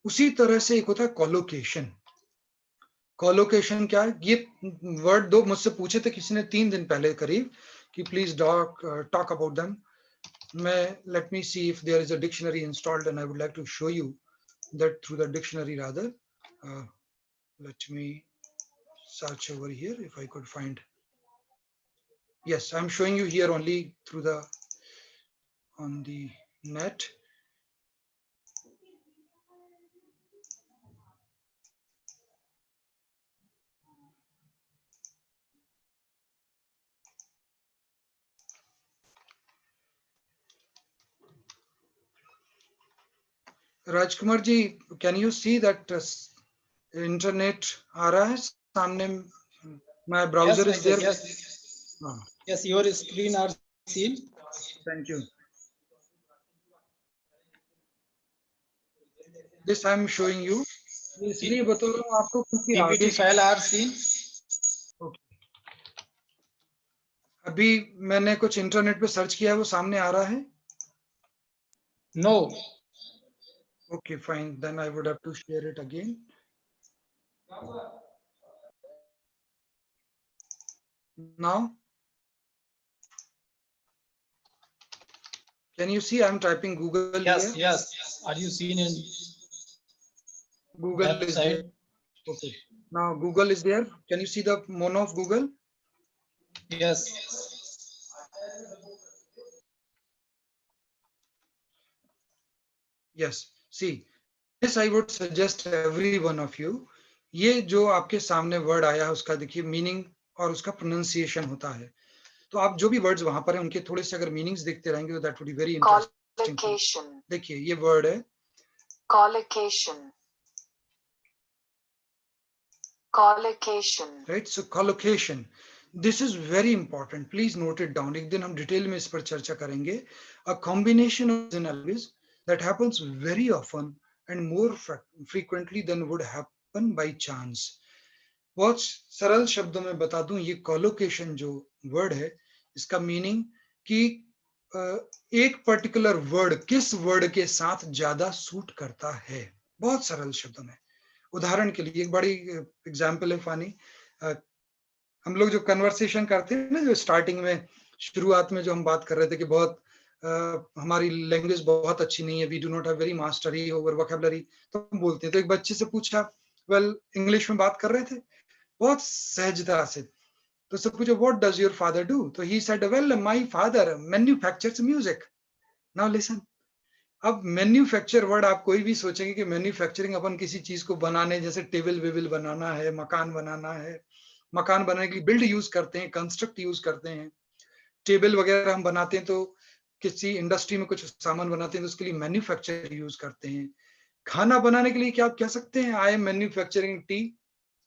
उसी तरह से एक होता है कॉलोकेशन. कॉलोकेशन क्या है? ये वर्ड दो मुझसे पूछे थे किसी ने 3 दिन पहले करीब, कि please talk about them. Let me see if there is a dictionary installed, and I would like to show you that through the dictionary rather. Let me search over here if I could find. Yes, I'm showing you here only through on the net. Rajkumar ji, can you see that internet आ रहा है सामने? My Yes, browser is Venkat, there. yes. Yes, your screen are seen. Thank you. This I am showing you. इसलिए बता रहा हूँ आपको क्योंकि आगे PPT file are seen. अभी मैंने कुछ इंटरनेट पे सर्च किया है, वो सामने आ रहा है. No. Okay, fine. Then I would have to share it again. Now, can you see I'm typing Google Yes, here? yes. Are you seen in Google is there. website? Okay. Now Google is there. Can you see the mono of Google? Yes. Yes. See, this I would suggest every one of you. ये जो आपके सामने word आया है उसका देखिए meaning और उसका प्रोनाउंसिएशन होता है. तो आप जो भी वर्ड्स वहां पर हैं उनके थोड़े से अगर मीनिंग्स देखते रहेंगे तो that would be very interesting. Collocation. देखिए ये वर्ड है Collocation. Collocation. Right. So collocation, this is very important. Please note it down. एक दिन हम डिटेल में इस पर चर्चा करेंगे. A combination of language that happens very often and more frequently than would happen by chance. बहुत सरल शब्दों में बता दूं, ये कॉलोकेशन जो वर्ड है इसका मीनिंग कि एक पर्टिकुलर वर्ड किस वर्ड के साथ ज्यादा सूट करता है. बहुत सरल शब्दों में. उदाहरण के लिए एक बड़ी एग्जांपल है फानी. हम लोग जो कन्वर्सेशन करते हैं ना, जो स्टार्टिंग में शुरुआत में जो हम बात कर रहे थे कि बहुत हमारी लैंग्वेज बहुत अच्छी नहीं है, we do not have very mastery over vocabulary, तो हम बोलते हैं. तो एक बच्चे से पूछा, वेल इंग्लिश में बात कर रहे थे बहुत सहजता से, तो उससे पूछा what does your father do, तो he said well my father manufactures music. Now listen. अब मैन्युफैक्चर वर्ड आप कोई भी सोचेंगे कि मैन्युफैक्चरिंग अपन किसी चीज को बनाने, जैसे टेबल वेबल बनाना है, मकान बनाना है, मकान बनाने के लिए बिल्ड यूज करते हैं, कंस्ट्रक्ट यूज करते हैं. टेबल वगैरह हम बनाते हैं तो किसी इंडस्ट्री में कुछ सामान बनाते हैं तो उसके लिए मैन्युफैक्चर यूज करते हैं. खाना बनाने के लिए क्या आप कह सकते हैं, I am manufacturing T,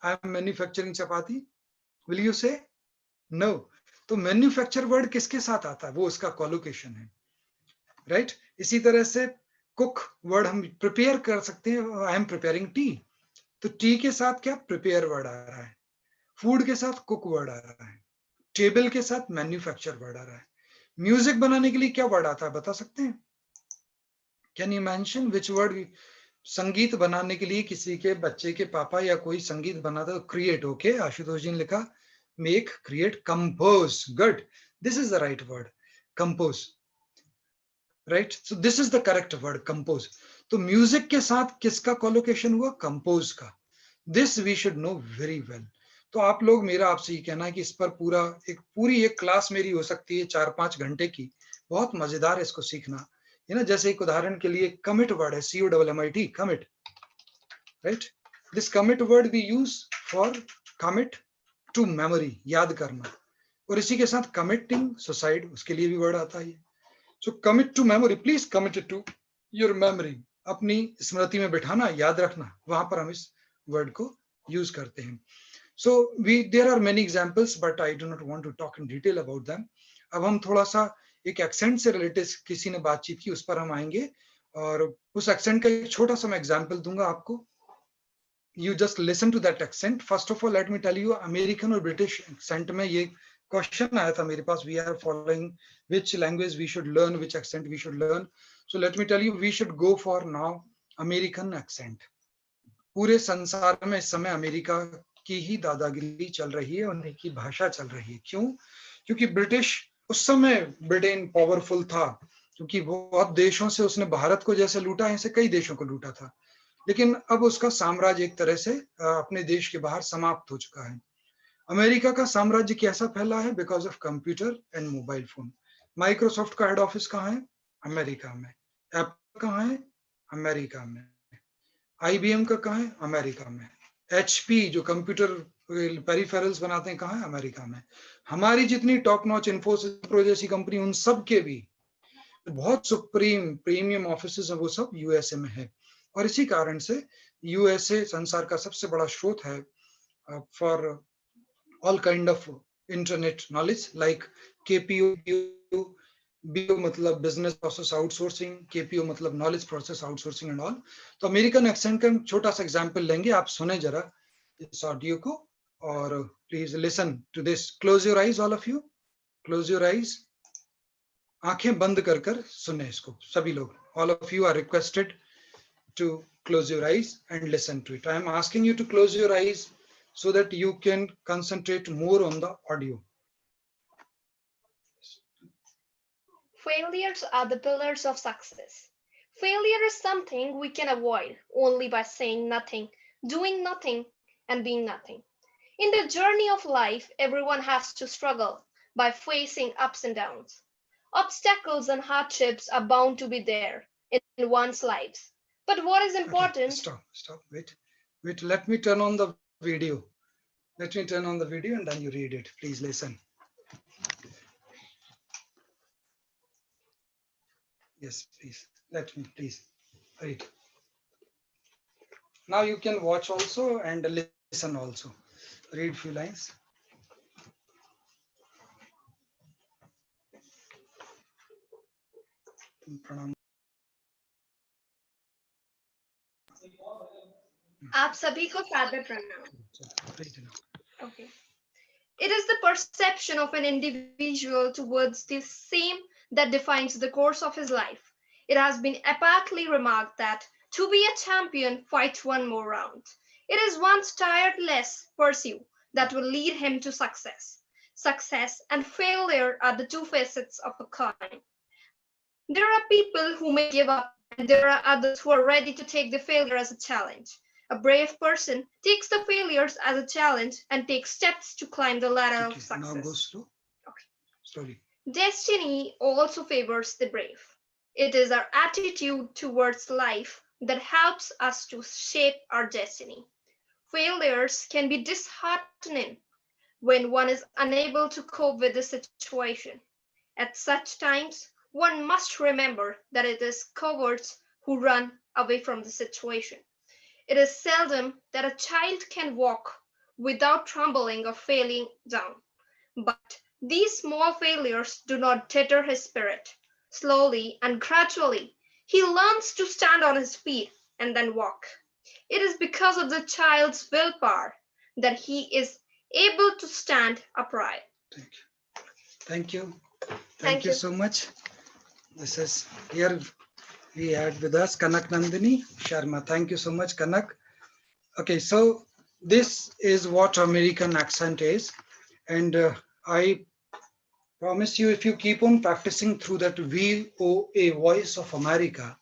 I am manufacturing chapati, will you से? नो. तो मैन्युफैक्चर वर्ड किसके साथ आता है, वो उसका कॉलोकेशन है. राइट. इसी तरह से कुक वर्ड हम प्रिपेयर कर सकते हैं, आई एम प्रिपेयरिंग टी, तो टी के साथ क्या प्रिपेयर वर्ड आ रहा है, फूड के साथ कुक वर्ड आ रहा है, टेबल के साथ मैन्युफैक्चर वर्ड आ रहा है. म्यूजिक बनाने के लिए क्या वर्ड आता है बता सकते हैं? Can you mention which word? संगीत बनाने के लिए किसी के बच्चे के पापा या कोई संगीत बनाता है, क्रिएट. ओके, आशुतोष जी ने लिखा make, create, compose. Good, this is the right word, compose. Right. So this is the correct word, compose. तो म्यूजिक के साथ किसका कॉलोकेशन हुआ? कंपोज का. This we should know very well. तो आप लोग, मेरा आपसे ये कहना है कि इस पर पूरी एक क्लास मेरी हो सकती है 4-5 घंटे की. बहुत मजेदार है इसको सीखना. है ना. जैसे एक उदाहरण के लिए कमिट वर्ड है, COMMIT, commit. Right. This commit word we use for commit to memory, याद करना. और इसी के साथ कमिटिंग सुसाइड, उसके लिए भी वर्ड आता है. So commit to memory, please commit it to your memory. अपनी स्मृति में बिठाना, याद रखना, वहां पर हम इस वर्ड को यूज करते हैं. So there are many examples, but I do not want to talk in detail about them. अब हम थोड़ा सा एक एक्सेंट से रिलेटेड किसी ने बातचीत की, उस पर हम आएंगे और उस एक्सेंट का एक छोटा सा मैं एग्जाम्पल दूंगा आपको. You just listen to that accent. First of all, let me tell you, American और ब्रिटिश एक्सेंट में ये क्वेश्चन आया था मेरे पास, we are following which language we should learn, which accent we should learn. So let me tell you, we should go for now American accent. पूरे संसार में इस समय अमेरिका की ही दादागिरी चल रही है, उन्हीं की भाषा चल रही है. क्यों? क्योंकि ब्रिटिश उस समय ब्रिटेन पावरफुल था, क्योंकि बहुत देशों से उसने भारत को जैसे लूटा, ऐसे कई देशों को लूटा था. लेकिन अब उसका साम्राज्य एक तरह से अपने देश के बाहर समाप्त हो चुका है. अमेरिका का साम्राज्य कैसा फैला है? Because of computer and mobile phone. Microsoft का हेड ऑफिस कहाँ है? अमेरिका में. एप्पल कहाँ है? अमेरिका में. IBM का कहाँ है? अमेरिका में. HP जो कंप्यूटर पेरिफेरल्स बनाते हैं कहाँ है? अमेरिका में. हमारी जितनी टॉप नॉच इन्फोसिस, प्रो जैसी कंपनी, उन सब के भी बहुत सुप्रीम प्रीमियम ऑफिसेस है, वो सब USA में है. और इसी कारण से यूएसए संसार का सबसे बड़ा स्रोत है for all kind of internet knowledge like KPO, BPO मतलब बिजनेस प्रोसेस आउटसोर्सिंग, केपीओ मतलब knowledge process outsourcing and all. तो अमेरिकन एक्सेंट का छोटा सा एग्जांपल लेंगे, आप सुने जरा इस ऑडियो को और please listen to this. Close your eyes all of you, close your eyes, आंखें बंद कर कर सुने इसको सभी लोग। All of you are requested to close your eyes and listen to it. I am asking you to close your eyes so that you can concentrate more on the audio. Failures are the pillars of success. Failure is something we can avoid only by saying nothing, doing nothing, and being nothing. In the journey of life, everyone has to struggle by facing ups and downs. Obstacles and hardships are bound to be there in one's lives. But what is important? Okay, stop, wait. Let me turn on the video. Let me turn on the video and then you read it. Please listen. Yes, please. Let me, please. Read. Now you can watch also and listen also. Read few lines. Pranam. आप सभी को सादर प्रणाम. Read now. Okay. It is the perception of an individual towards the same that defines the course of his life. It has been aptly remarked that to be a champion, fight one more round. It is one's tireless pursuit that will lead him to success. Success and failure are the two facets of a coin. There are people who may give up, and there are others who are ready to take the failure as a challenge. A brave person takes the failures as a challenge and takes steps to climb the ladder of success. Now go slow. Okay. Slowly. Destiny also favors the brave. It is our attitude towards life that helps us to shape our destiny. Failures can be disheartening when one is unable to cope with the situation. At such times, one must remember that it is cowards who run away from the situation. It is seldom that a child can walk without trembling or falling down. But these small failures do not deter his spirit. Slowly and gradually, he learns to stand on his feet and then walk. It is because of the child's willpower that he is able to stand upright. Thank you. Thank you so much. This is here we had with us Kanak Nandini Sharma. Thank you so much, Kanak. Okay, so this is what American accent is, and I promise you, if you keep on practicing through that VOA, Voice of America,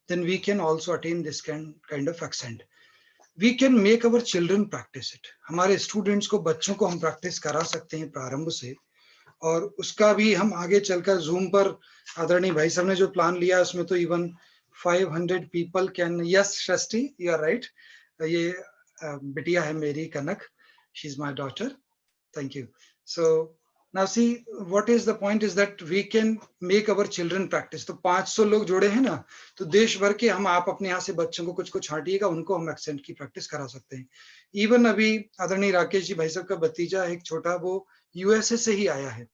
then we can also attain this kind of accent. We can make our children practice it. हमारे students को, बच्चों को हम practice करा सकते हैं प्रारंभ से, और उसका भी हम आगे चलकर Zoom पर आदरणीय भाई साहब ने जो प्लान लिया है उसमें तो even 500 people can. Yes, Shasti, you are right. ये बिटिया है मेरी कनक. She's my daughter. Thank you. So now see, what is the point is that we can make our children practice. तो 500 लोग जोड़े हैं ना, तो देश भर के हम आप अपने यहाँ से बच्चों को कुछ छांटिएगा, उनको हम एक्सेंट की प्रैक्टिस करा सकते हैं. इवन अभी आदरणीय राकेश जी भाई साहब का भतीजा एक छोटा, वो यूएसए से ही आया है.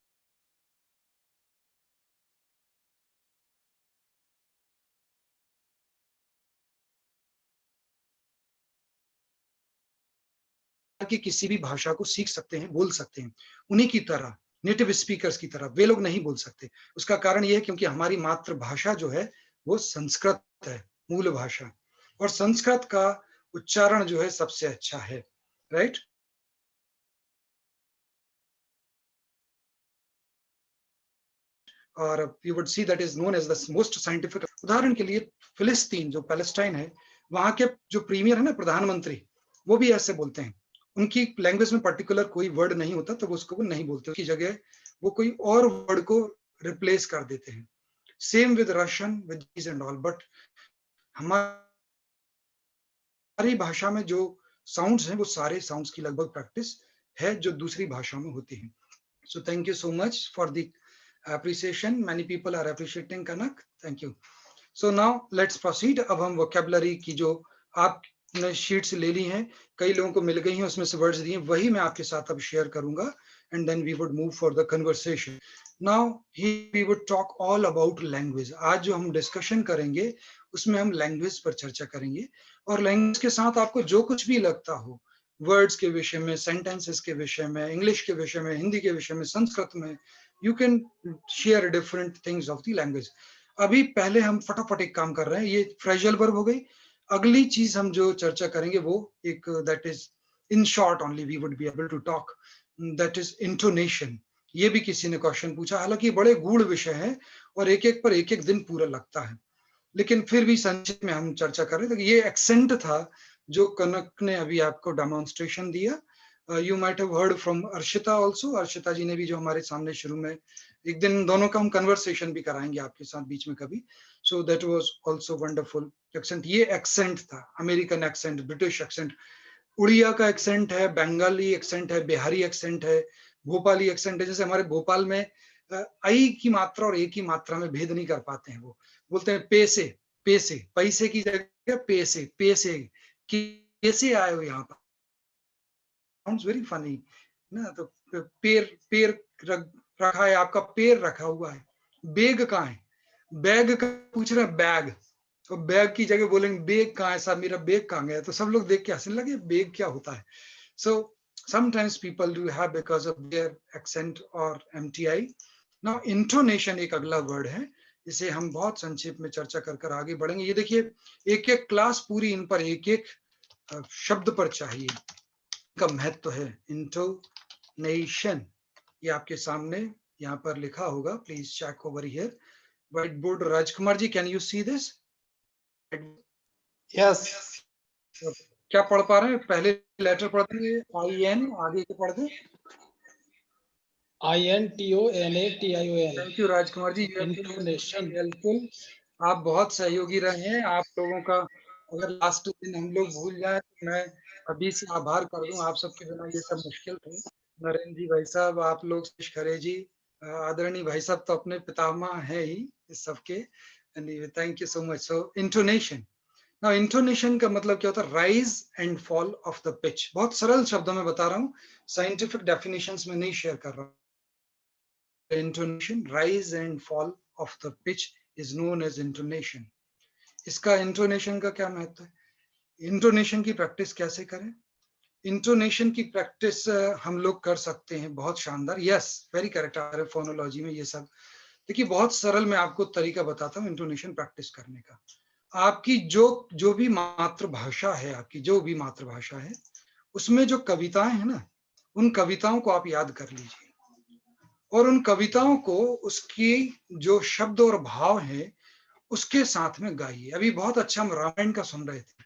कि किसी भी भाषा को सीख सकते हैं, बोल सकते हैं, उन्हीं की तरह, नेटिव स्पीकर्स की तरह. वे लोग नहीं बोल सकते. उसका कारण यह है क्योंकि हमारी मातृभाषा जो है वो संस्कृत है, मूल भाषा, और संस्कृत का उच्चारण जो है सबसे अच्छा है. राइट? और you would see that is known as the most scientific. उदाहरण के लिए फिलिस्तीन जो पैलेस्टाइन है, वहां के जो प्रीमियर है ना, प्रधानमंत्री, वो भी ऐसे बोलते हैं. उनकी लैंग्वेज में पर्टिकुलर कोई वर्ड नहीं होता तो उसको वो नहीं बोलते, उसकी जगह वो कोई और वर्ड को रिप्लेस कर देते हैं. Same with Russian, with these and all. But हमारी भाषा में जो साउंड्स हैं वो सारे साउंड्स की लगभग प्रैक्टिस है जो दूसरी भाषा में होती है. So thank you so much for the appreciation. Many people are appreciating Kanak. Thank you. So now let's proceed. अब हम वोकेबलरी की जो आपने शीट्स ले ली हैं, कई लोगों को मिल गई हैं, उसमें से वर्ड्स दिए, वही मैं आपके साथ अब शेयर करूंगा, and then we would move for the conversation. Now we would talk all about language. आज जो हम डिस्कशन करेंगे उसमें हम लैंग्वेज पर चर्चा करेंगे, और लैंग्वेज के साथ आपको जो कुछ भी लगता हो, वर्ड्स के विषय में, सेंटेंसेस के विषय में, इंग्लिश के विषय में, हिंदी के विषय में, संस्कृत में, you can share different things of the language. अभी पहले हम फटाफट एक काम कर रहे हैं, ये फ्रेजल वर्ब हो गई। अगली चीज हम जो चर्चा करेंगे वो एक, that is in short only we would be able to talk, that is intonation. ये भी किसी ने क्वेश्चन पूछा, हालांकि बड़े गूढ़ विषय है और एक एक पर एक एक दिन पूरा लगता है, लेकिन फिर भी संक्षिप्त में हम चर्चा कर रहे थे। ये एक्सेंट था जो कनक ने अभी आपको डेमोन्स्ट्रेशन दिया। You might have heard from Arshita also. Arshita ji ने भी जो हमारे सामने शुरू में, एक दिन दोनों का हम कन्वर्सेशन भी कराएंगे आपके साथ बीच में कभी। So that was also wonderful accent. ये एक्सेंट था, American accent, British accent, Odia का एक्सेंट है, बंगाली एक्सेंट है, बिहारी एक्सेंट है, भोपाली एक्सेंट है। जैसे हमारे भोपाल में आई की मात्रा और ए की मात्रा में भेद नहीं कर पाते हैं, वो बोलते हैं पैसे, पैसे, पैसे की जगह पैसे, पैसे, कैसे आए हो यहाँ पर, साउंड्स वेरी फनी ना। तो पैर, पैर रखा है आपका, पैर रखा हुआ है। बैग कहाँ है, बैग का पूछ रहे हैं, बैग, तो बैग की जगह बोलेंगे बैग कहाँ है साहब, मेरा बैग कहाँ गया, तो सब लोग देख के हंसने लगे, बैग क्या होता है। सो sometimes people do have because of their accent or MTI. Now intonation एक अगला वर्ड है, इसे हम बहुत संक्षेप में चर्चा कर आगे बढ़ेंगे। ये देखिए, एक एक क्लास पूरी इन पर एक एक शब्द पर चाहिए, का महत्व है। इंटोनेशन, ये आपके सामने यहाँ पर लिखा होगा, please check over here, white board. Rajkumar ji, can you see this? Yes. क्या पढ़ पा रहे हैं? पहले लेटर पढ़ देंगे, IN, आगे के पढ़ दें। INTONATION. Thank you Rajkumar ji, Intonation. Helpful. आप बहुत सहयोगी रहे हैं। आप लोगों का अगर लास्ट दिन हम लोग भूल जाए तो मैं अभी से आभार कर दूं, आप सबके बिना ये सब मुश्किल थे। नरेंद्र जी, भाई साहब, आप लोग, खरे जी, आदरणीय भाई साहब तो अपने पितामह है ही इस सबके। Thank you so much. So intonation, now intonation का मतलब क्या होता है? Rise and fall of the pitch. बहुत सरल शब्दों में बता रहा हूँ, साइंटिफिक डेफिनेशंस में नहीं शेयर कर रहा हूँ। Intonation, rise and fall of the pitch is known as intonation. इसका इंटोनेशन का क्या महत्व है? इंटोनेशन की प्रैक्टिस कैसे करें? इंटोनेशन की प्रैक्टिस हम लोग कर सकते हैं, बहुत शानदार। यस, वेरी करेक्ट, आ रहे फोनोलॉजी में ये सब। देखिए, बहुत सरल मैं आपको तरीका बताता हूँ इंटोनेशन प्रैक्टिस करने का। आपकी जो भी मातृभाषा है, आपकी जो भी मातृभाषा है, उसमें जो कविताएं हैं ना, उन कविताओं को आप याद कर लीजिए, और उन कविताओं को उसकी जो शब्द और भाव है उसके साथ में गाइए। अभी बहुत अच्छा हम रामायण का सुन रहे थे,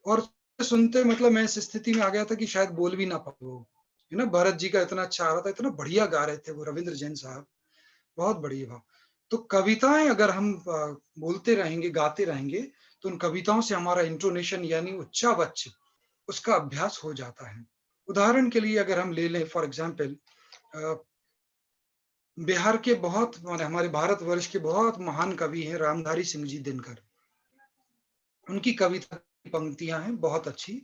और सुनते मतलब मैं इस स्थिति में आ गया था कि शायद बोल भी ना पाऊँ, है ना। भरत जी का इतना अच्छा आ रहा था, इतना बढ़िया गा रहे थे वो, रविंद्र जैन साहब, बहुत बढ़िया भाव। तो कविताएं अगर हम बोलते रहेंगे, गाते रहेंगे, तो उन कविताओं से हमारा इंटोनेशन यानी उच्चावच, उसका अभ्यास हो जाता है। उदाहरण के लिए अगर हम ले लें, फॉर एग्जाम्पल, बिहार के बहुत, हमारे भारतवर्ष के बहुत महान कवि हैं रामधारी सिंह जी दिनकर। उनकी कविता की पंक्तियां हैं बहुत अच्छी,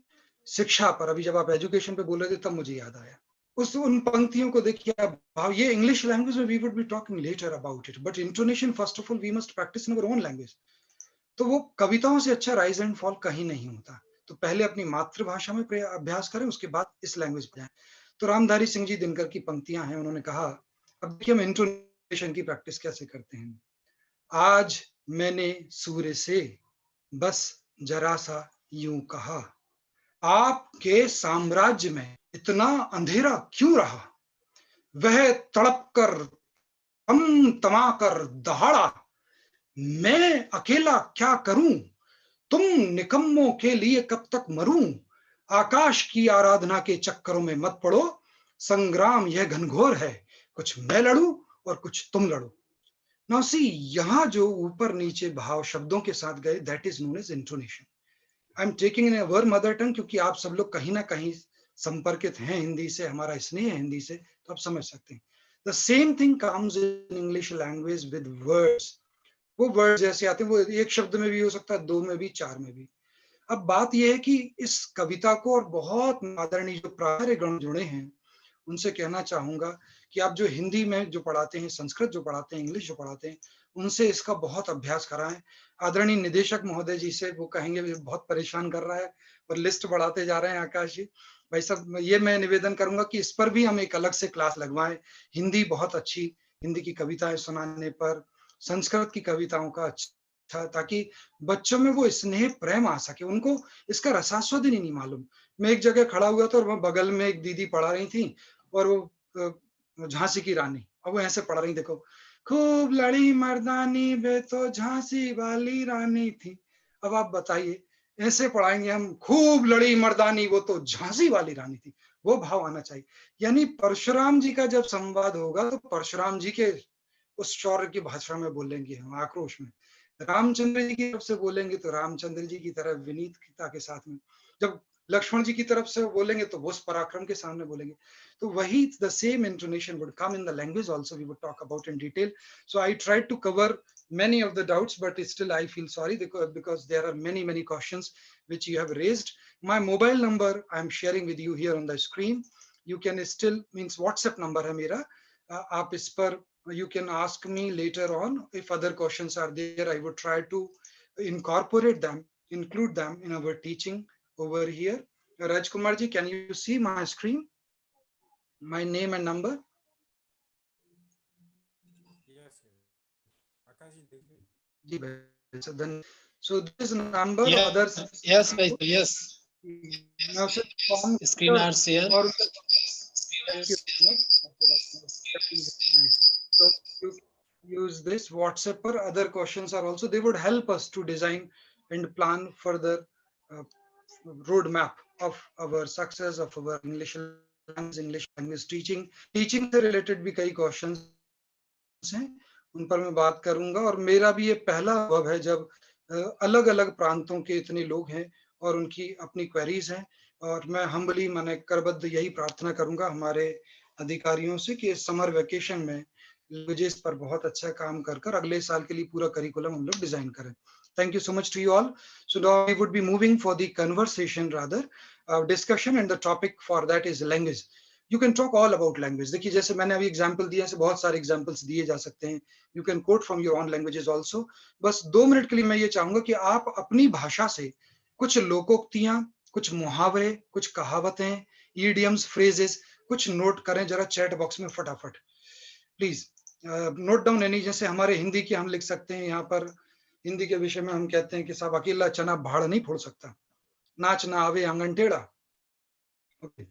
शिक्षा पर। अभी जब आप एजुकेशन पे बोल रहे थे तब मुझे याद आया, उन पंक्तियों को देखिए भाव। ये इंग्लिश लैंग्वेज में we would be talking later about it, but intonation first of all we must practise in our own language. तो वो कविताओं से अच्छा राइज एंड फॉल कहीं नहीं होता। तो पहले अपनी मातृभाषा में अभ्यास करें, उसके बाद इस लैंग्वेज पे जाएं। तो रामधारी सिंह जी दिनकर की पंक्तियां हैं, उन्होंने कहा, अब देखिए हम इंटोनेशन की प्रैक्टिस कैसे करते हैं। आज मैंने सूर्य से बस जरा सा यूं कहा, आपके साम्राज्य में इतना अंधेरा क्यों रहा, वह तड़प कर तमा कर दहाड़ा, मैं अकेला क्या करूं, तुम निकम्मों के लिए कब तक मरूं, आकाश की आराधना के चक्करों में मत पड़ो, संग्राम यह घनघोर है, कुछ मैं लड़ूं और कुछ तुम लड़ो। नाउ सी, यहाँ जो ऊपर नीचे भाव शब्दों के साथ गए, that is known as intonation. I am taking in our mother tongue, क्योंकि आप सब लोग कहीं ना कहीं संपर्कित हैं हिंदी से, हमारा स्नेह है हिंदी से, तो आप समझ सकते हैं। The same thing comes in English language with words. वो वर्ड जैसे आते हैं, वो एक शब्द में भी हो सकता है, 2 में भी, 4 में भी। अब बात ये है कि इस कविता को, और बहुत आदरणीय जो प्राचार्य गण जुड़े हैं, उनसे कहना चाहूंगा कि आप जो हिंदी में जो पढ़ाते हैं, संस्कृत जो पढ़ाते हैं, इंग्लिश जो पढ़ाते हैं, उनसे इसका बहुत अभ्यास कराएं। आदरणीय निदेशक महोदय जी से वो कहेंगे बहुत परेशान कर रहा है और लिस्ट बढ़ाते जा रहे हैं आकाश जी। भाई साहब, ये मैं निवेदन करूंगा कि इस पर भी हम एक अलग से क्लास लगवाएं। हिंदी बहुत अच्छी, हिंदी की कविताएं सुनाने पर, संस्कृत की कविताओं का अच्छा, ताकि बच्चों में वो स्नेह प्रेम आ सके। उनको इसका रसास्वाद ही नहीं मालूम। मैं एक जगह खड़ा हुआ था और वहाँ बगल में एक दीदी पढ़ा रही थी, और वो झांसी की रानी, अब वो ऐसे पढ़ रही, देखो, खूब लड़ी मर्दानी वे तो झांसी वाली रानी थी। अब आप बताइए, ऐसे पढ़ाएंगे हम, खूब लड़ी मर्दानी वो तो झांसी वाली रानी थी, वो भाव आना चाहिए। यानी परशुराम जी का जब संवाद होगा तो परशुराम जी के उस शौर्य की भाषा में बोलेंगे हम, आक्रोश में। रामचंद्र जी की तरफ से बोलेंगे तो रामचंद्र जी की तरफ विनीतता के साथ में। जब लक्ष्मण जी की तरफ से बोलेंगे तो वो उस पराक्रम के सामने बोलेंगे। तो वही the same intonation would come in the language also, we would talk about in detail. So I tried to cover many of the doubts, but still I feel sorry because there are many questions which you have raised. My mobile number I am sharing with you here on the screen. You can still, means WhatsApp number है मेरा, आप इस पर you can ask me later on if other questions are there. I would try to incorporate them, include them in our teaching over here. Rajkumar ji, can you see my screen? My name and number? Yes, Akash ji, देखिए। जी भाई, so then, so this number Yeah, others, yes, bhai, yes. मैं उसे com Screen are share. और thank you very much. So you use this WhatsApp पर other questions are also, they would help us to design and plan further roadmap of our success of our English language teaching से related भी कई questions हैं, उन पर मैं बात करूंगा। और मेरा भी ये पहला अनुभव है जब अलग अलग प्रांतों के इतने लोग हैं और उनकी अपनी क्वेरीज हैं, और मैं हम्बली माने करबद्ध यही प्रार्थना करूंगा हमारे अधिकारियों से कि समर वेकेशन में लैंग्वेजेस पर बहुत अच्छा काम कर अगले साल के लिए पूरा करिकुलम हम लोग डिजाइन करें। Thank you so much to you all. So now we would be moving for the conversation, rather discussion, and the topic for that is language. You can talk all about language. देखिए, जैसे मैंने अभी example दिए, ऐसे बहुत सारे examples दिए जा सकते हैं। You can quote from your own languages also. बस 2 मिनट के लिए मैं ये चाहूंगा कि आप अपनी भाषा से कुछ लोकोक्तियां, कुछ मुहावरे, कुछ कहावतें, idioms, phrases कुछ नोट करें जरा चैट बॉक्स में फटाफट प्लीज। नोट डाउन एनी, जैसे हमारे हिंदी की हम लिख सकते हैं यहाँ पर, हिंदी के विषय में हम कहते हैं कि साहब अकेला चना भाड़ नहीं फोड़ सकता, नाच ना आवे आंगन टेढ़ा। ओके,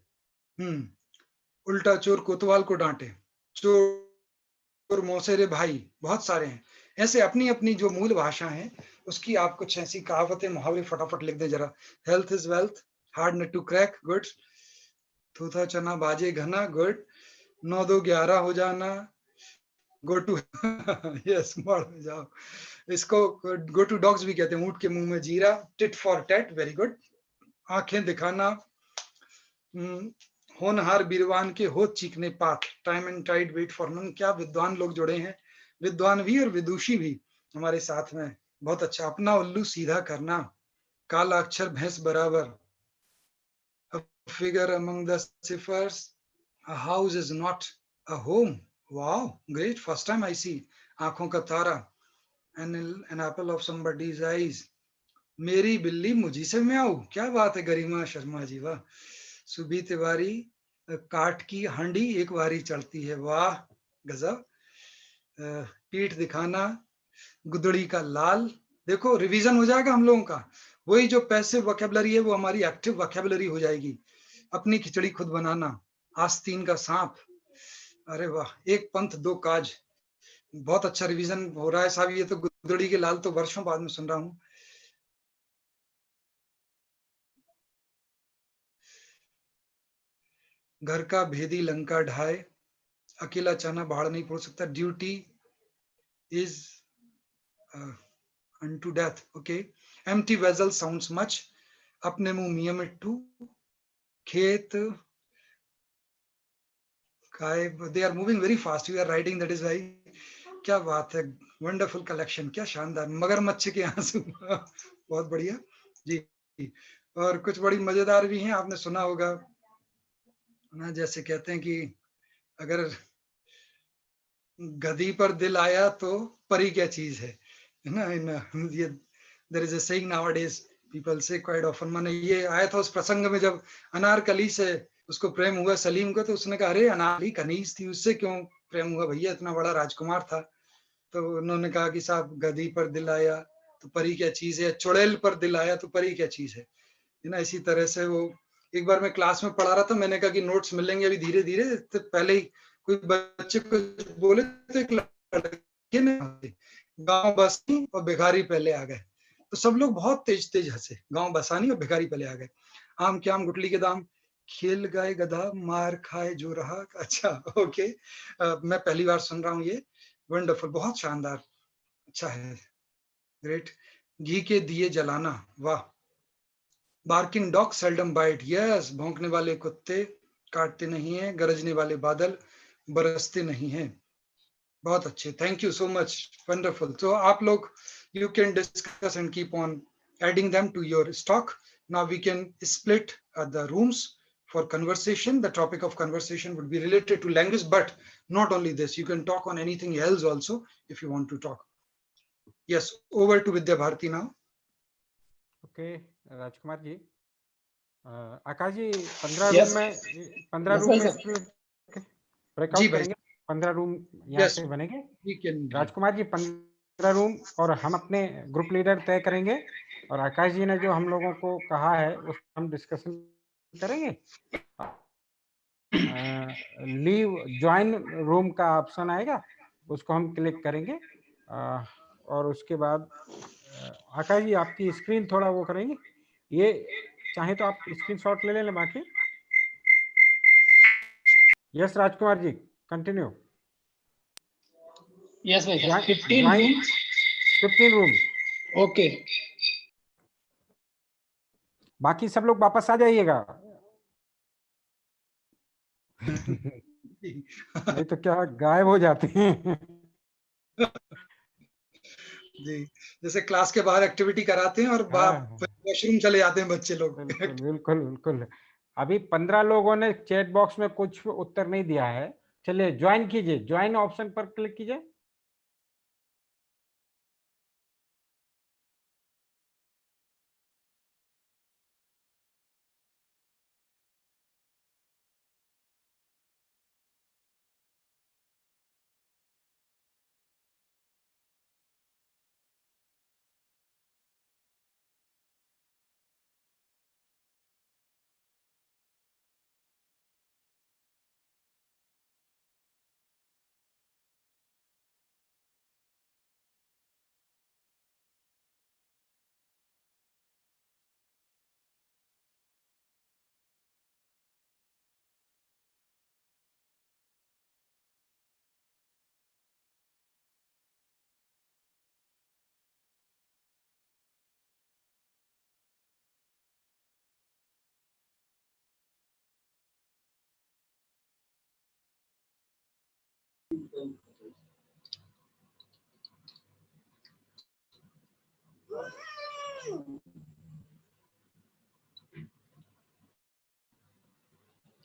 उल्टा चोर कोतवाल को डांटे, चोर मौसेरे भाई, बहुत सारे हैं ऐसे। अपनी अपनी जो मूल भाषा है उसकी आप कुछ ऐसी कहावतें, मुहावरे फटाफट लिख दें जरा। Health is wealth, hard nut to crack, good. थूथा चना बाजे घना, गुड। 9 2 11 हो जाना, गो टू यस मार में जाओ। इसको गो टू डॉग्स भी कहते हैं, ऊंट के मुंह में जीरा। Tit for tat, very good. आंखें दिखाना, होनहार बीरवान के होत चीखने पात, time and tide wait for none. क्या विद्वान लोग जुड़े हैं, विद्वान भी और विदुषी भी हमारे साथ में, बहुत अच्छा। अपना उल्लू सीधा करना, काला अक्षर भैंस बराबर, figure among the ciphers, a house is not a home. Wow, great, first time I see। आंखों का तारा, an apple of somebody's eyes। मेरी बिल्ली मुझी से म्याऊ, क्या बात है गरिमा शर्मा जी, वाह। सुबी तिवारी, काठ की हांडी एक बारी चढ़ती है, वाह गजब। पीठ दिखाना, गुदड़ी का लाल। देखो रिवीजन हो जाएगा हम लोगों का, वही जो पैसिव वोकैबुलरी है वो हमारी एक्टिव वोकैबुलरी हो जाएगी। अपनी खिचड़ी खुद बनाना, आस्तीन का सांप, अरे वाह। एक पंथ दो काज, बहुत अच्छा रिवीजन हो रहा है साहब। ये तो गुदड़ी के लाल तो वर्षों बाद में सुन रहा हूँ। घर का भेदी लंका ढाए, अकेला चना भाड़ नहीं फोड़ सकता, duty is unto death। okay, empty vessel sounds much, अपने मुंह मियां मिट्टू, खेत काय, they are moving very fast, we are writing, that is why। क्या बात है, वंडरफुल कलेक्शन, क्या शानदार, मगरमच्छ के आंसू। बहुत बढ़िया जी। और कुछ बड़ी मजेदार भी हैं, आपने सुना होगा ना, जैसे कहते हैं कि अगर गधी पर दिल आया तो परी क्या चीज है ना। ये there is a saying nowadays, people say quite often. माने ये आया था उस प्रसंग में जब अनारकली से उसको प्रेम हुआ सलीम को, तो उसने कहा अरे अनारकली कनीज थी, उससे क्यों प्रेम हुआ भैया, इतना बड़ा राजकुमार था। तो उन्होंने कहा कि साहब गधी पर दिल आया तो परी क्या चीज है, चुड़ैल पर दिल आया तो परी क्या चीज है ना। इसी तरह से वो एक बार मैं क्लास में पढ़ा रहा था, मैंने कहा कि नोट्स मिलेंगे अभी धीरे धीरे, तो पहले ही कोई बच्चे को बोले तो एक लड़के ने गांव बसानी और भिखारी पहले आ गए, तो सब लोग बहुत तेज तेज हंसे, गांव बसानी और भिखारी पहले आ गए। आम के आम गुटली के दाम, खेल गाय गधा मार खाए जो रहा। अच्छा ओके, मैं पहली बार सुन रहा हूँ ये, वंडरफुल, बहुत शानदार, अच्छा है, ग्रेट। घी के दिए जलाना, वाह। Barking dog seldom bite, yes, भौंकने वाले कुत्ते काटते नहीं है, गरजने वाले बादल बरसते नहीं है। बहुत अच्छे, thank you so much, wonderful. तो आप लोग you can discuss and keep on adding them to your stock. Now we can split the rooms for conversation. The topic of conversation would be related to language, but not only this, you can talk on anything else also if you want to talk. Yes, over to Vidya Bharati now. Okay Rajkumar ji, Akash ji 15 Yes. Room में, 15 Yes, room भाई में साहब। जी breakout भाई, करेंगे, 15 room यहाँ yes, से बनेंगे। we can. Rajkumar ji 15 room, और हम अपने ग्रुप लीडर तय करेंगे, और आकाश जी ने जो हम लोगों को कहा है उस पर हम डिस्कशन करेंगे। लीव ज्वाइन रूम का ऑप्शन आएगा, उसको हम क्लिक करेंगे, और उसके बाद आकाश जी आपकी स्क्रीन थोड़ा वो करेंगे, ये चाहे तो आप स्क्रीनशॉट ले लें बाकी। Yes Rajkumar ji continue. Yes, भाई साहब। 15 ज्वाइन room. 15 room, Okay. बाकी सब लोग वापस आ जाइएगा। नहीं तो क्या गायब हो जाते हैं। जी, जैसे क्लास के बाहर एक्टिविटी कराते हैं और हाँ, वॉशरूम चले जाते हैं बच्चे लोग। बिल्कुल बिल्कुल बिल्कुल। अभी 15 लोगों ने चैट बॉक्स में कुछ उत्तर नहीं दिया है। चलिए ज्वाइन कीजिए, ज्वाइन ऑप्शन पर क्लिक कीजिए।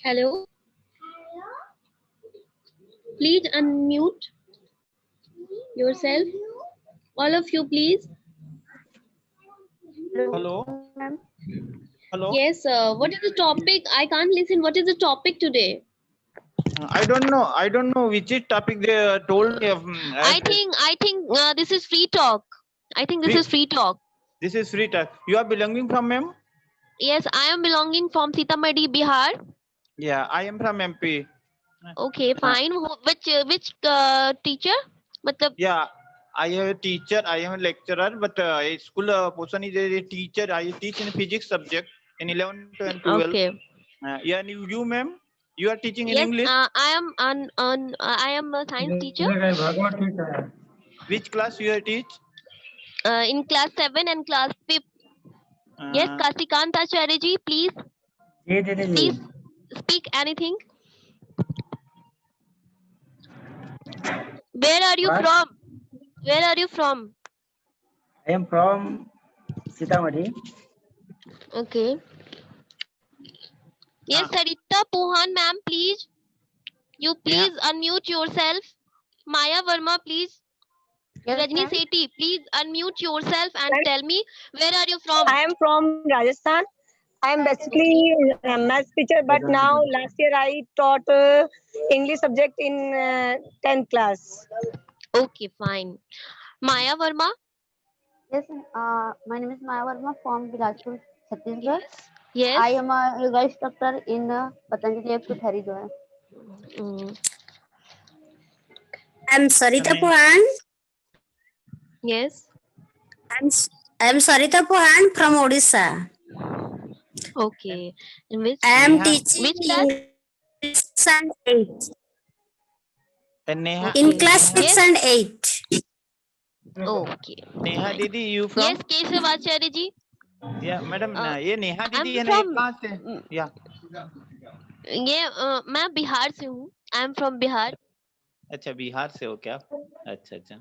Hello. Please unmute yourself. All of you, please. Hello. Hello. Yes. What is the topic? I can't listen. What is the topic today? I don't know. I don't know which is topic they told me. I think this is free talk. I think this Free- is free talk. This is free talk. You are belonging from ma'am? Yes, I am belonging from Sitamarhi, Bihar. Yeah, I am from MP. Okay, fine. Which teacher? Matlab, Yeah, I have a teacher. I am a lecturer, but school person is a teacher. I teach in physics subject in 11th and 12th. okay. Yeah, and you ma'am, you are teaching in Yes, English. I am a science teacher Which class you are teach? in class 7 and class 5. Yes, Kasikant Acharya ji, please speak anything. Where are you from? Where are you from? I am from Sitamarhi. Okay. Yes, Sarita Puhan, ma'am, please. You please unmute yourself. Maya Verma, please. Rajni Sethi, please unmute yourself and tell me where are you from? I am from Rajasthan. I am basically a maths teacher, but now last year I taught English subject in 10th class. Okay, fine. Maya Verma? Yes, my name is Maya Verma from Bilajpur, Chhattisgarh. Yes. I am a yoga instructor in Patanjali Yoga Theory. Mm, I'm Sarita Puhan. yes. I'm Sarita Puhan from Odisha. Okay. In which, I am teaching which class? in 6 and 8. And Neha. In Okay. class 6 Yes. and 8. Okay. Neha Didi, you from? Yes, Keshav Acharya ji. Yeah, madam. ये नेहा दीदी है I'm ना, ये from. कहाँ से? Yeah. ये मैं बिहार से हूँ. I am from Bihar. अच्छा, बिहार से हो क्या? अच्छा अच्छा.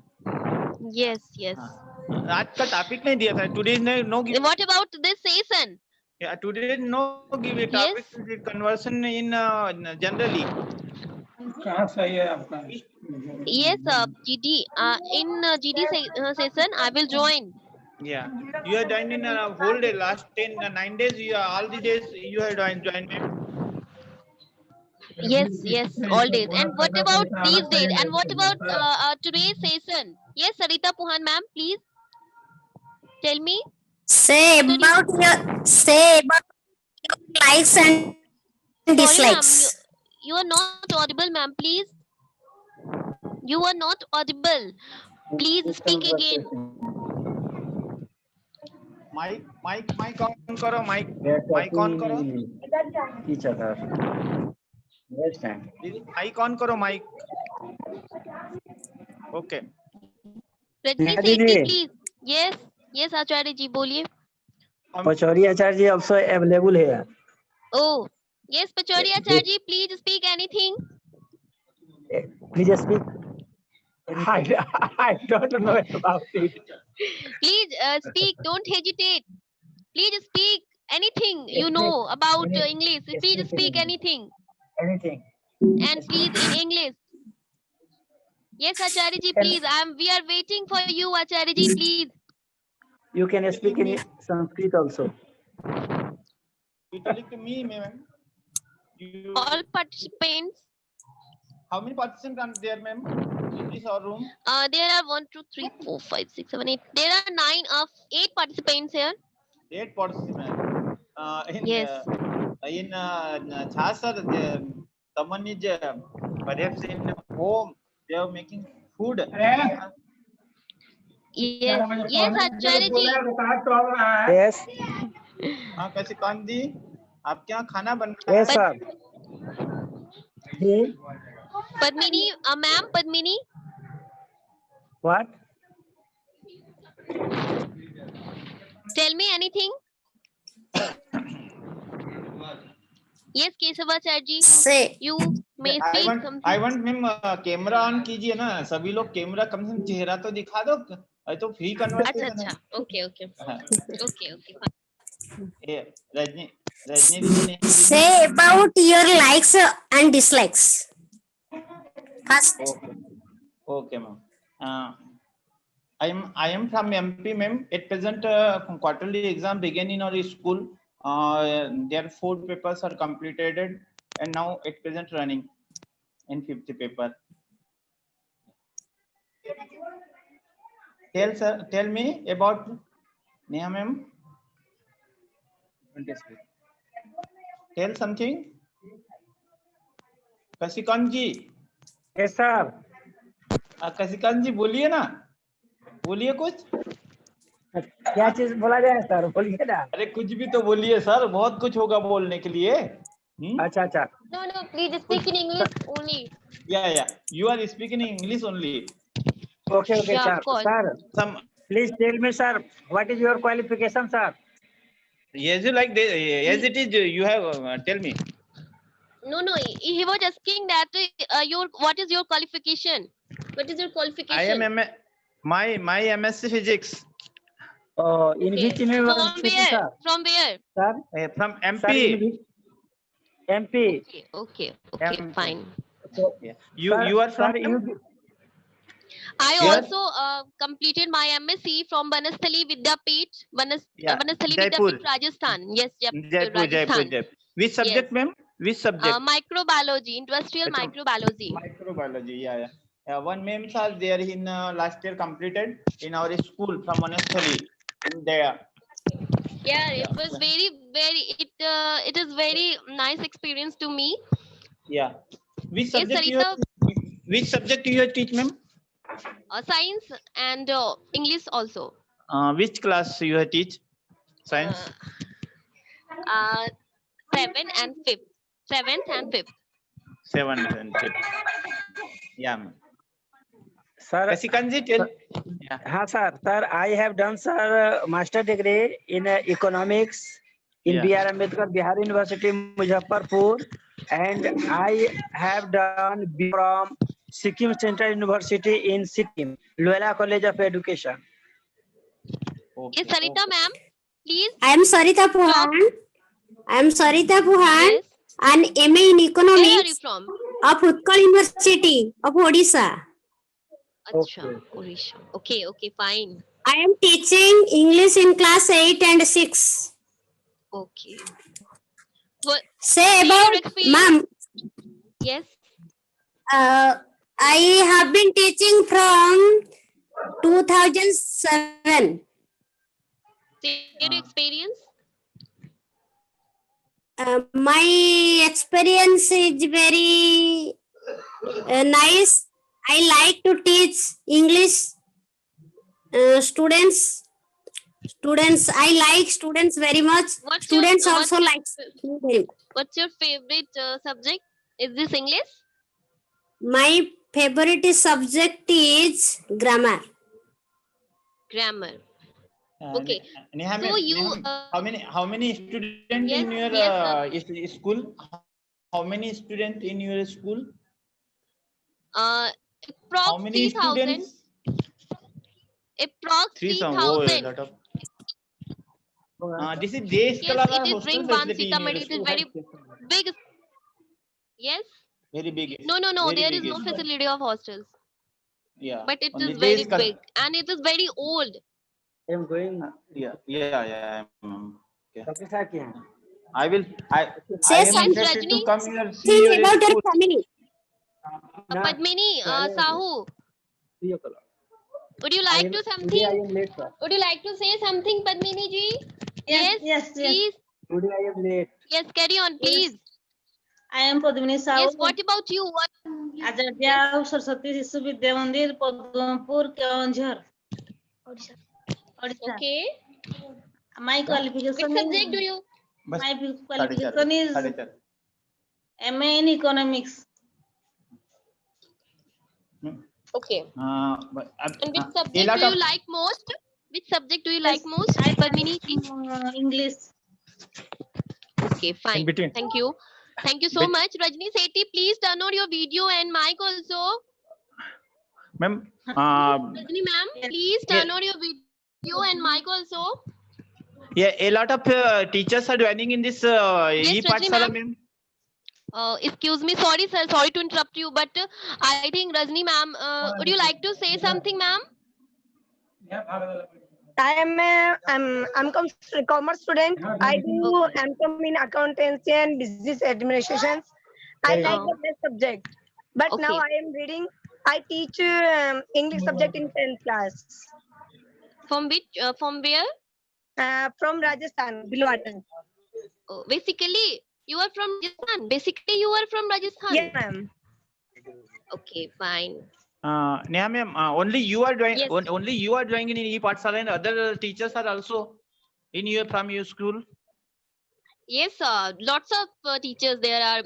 Yes, yes. आज का टॉपिक नहीं दिया था. Today no give. What about this session? Yeah, today no give a topic. Yes. Conversion in generally. कहाँ सही है आपका? Yes, GD. In GD session, I will join. Yeah, you are joined in a whole day. Last 9 days. You are all the days you have joined me. Yes, yes, all days. And what about these days? And what about today's session? Yes, Sarita Puhan, ma'am, please tell me. Say about your likes and Sorry, ma'am, dislikes. you are not audible, ma'am. Please, you are not audible. Please speak again. Mic on करो, mic on करो. Each other. Understand? Mic on करो, mic. Okay. Rajni Neha Sethi, didi. please. Yes, yes, Acharya ji, बोलिए. Pachori Acharya ji also available here. Oh, yes, Pachauri Acharya ji, please speak anything. Please speak. I don't know about it. Please speak. Don't hesitate. Please speak anything you know about English. Please speak anything. Anything. And please in English. Yes, Acharya ji, please. We are waiting for you, Acharya ji, please. You can speak in Sanskrit also. You telling to me, ma'am. All participants. How many participants are there, ma'am? In this room? There are 1, 2, 3, 4, 5, 6, 7, 8. There are 8 participants here. 8 participants. Yes. In Chhasar, someone is perhaps in home. They are making food. Yes, yes, Acharya ji. Yes. हाँ, कैसे कान जी? आप क्या खाना बन रहा है? Yes, sir. Ji. Padmini, ma'am, Padmini. What? Tell me anything. Yes, Kesavacharya ji. Say. You may speak something. I want ma'am camera on कीजिए ना. सभी लोग कैमरा कम से कम चेहरा तो दिखा दो. तो फ्री कन्वर्सेशन है. Okay. ये रजनी दीदी ने. Say about your likes and dislikes. First. Okay, ma'am. I am from MP, ma'am. At present, quarterly exam began in our school. Their 4 papers are completed, and now at present running in 50 paper. Tell me about Neha, ma'am. Tell something. कशिकांत ji. Yes, sir. कशिकांत जी बोलिए ना. बोलिए कुछ. क्या चीज बोला जाए sir? बोलिए ना. अरे कुछ भी तो बोलिए सर. बहुत कुछ होगा बोलने के लिए. अच्छा. No, please speak in English only. Yeah. You are speaking in English only. Okay, Yeah, sir. of course. Sir, please tell me, sir, what is your qualification, sir? Yes, you like as it is. You have tell me. No, he was asking that what is your qualification? What is your qualification? My MSc Physics. Oh, in Okay. which university, sir? From where? Sir, From sir, in MP. which MP? Okay, MP. fine. So, Yeah. sir, You are from? sir, you, I Yes. also completed my MSc from Banasthali Vidyapeeth, Yeah. Banasthali Jaipur. Vidyapeeth, Rajasthan. Yes, Jaipur, Rajasthan. Jaipur. Which subject, ma'am? Which subject? Microbiology, industrial Achha, microbiology. Microbiology. Yeah. One ma'am are there in last year completed in our school from Banasthali. There. Yeah, it was it is very nice experience to me. Yeah. Which Yes, subject you Sarita, Which subject you teach, ma'am? science and English also. Which class you teach? Science. 7th and 5th. 7th and 5th. 7th and 5th. Yeah, ma'am. sir, Kasikanji, tell. Yeah. हाँ sir, sir, I have done sir master degree in economics in Yeah. B.R. Ambedkar Bihar University, Muzaffarpur, and I have done B from Sikkim Central University in Sikkim, Loyola College of Education. Yes, Sarita ma'am, please. I am Sarita Puhan. Yes. And MA in Where are you Economics from? of Utkal University of Odisha. Acha, Odisha. Okay, fine. I am teaching English in class 8 and 6. Okay. What? Say your about, experience? ma'am, Yes. I have been teaching from 2007. Say your experience. My experience is very nice. I like to teach English students. I like students very much. Students also like me very much. What's your favorite subject? Is this English? My favorite subject is grammar. Grammar. Okay. Neha, So ma'am, you, how many students yes, in your yes, school? How many students in your school? How Approx many 3,000. students? Approx 3,000. Oh, a 3,000. lot of. This is day Yes, school it is hostel ring one facility in your Sitamarhi. It is school. very big. Yes. Very big. No. Very There is big no school. facility of hostels. Yeah. But it Only is day very school. big and it is very old. I am going. Yeah. Okay. Say I am something interested to come here see your about your school. family. Padmini, Sahu, would you like to Today I something? am late, sir. Would you like to say something, Padmini ji? Yes, please. Today I am late. Yes, carry on, please. I am Padmini Sahu. Yes, what about you? What? Acharya Saraswati Sishu Vidya Mandir, Padmampur, Keonjhar. Odisha. Okay. My qualification Which subject do you? My qualification is MA in Economics. Okay. And which A subject lot do of you like most? Which subject do you like most? Padmini ji? English. Okay, fine. between. Thank you. Thank you so much. Rajni Sethi, please turn on your video and mic also. Ma'am, Rajni ma'am, please turn on your video and mic also. yeah, a lot of teachers are joining in this Rajni e-Pathshala, ma'am. ma'am. Excuse me, sorry sir, sorry to interrupt you, but I think Rajni ma'am, would you like to say something, ma'am? I'm commerce student. I do MCOM in accountancy and business administrations. I like the best subject, but now I am reading. I teach English subject in 10th class. From which? From where? From Rajasthan, Bhilwara. Basically, you are from Rajasthan. Basically, you are from Rajasthan. Yes, ma'am. Okay, fine. Neha ma'am, only you are doing Yes. only you are doing in e-Pathshala and other teachers are also in your from your school. Yes, lots of teachers there are.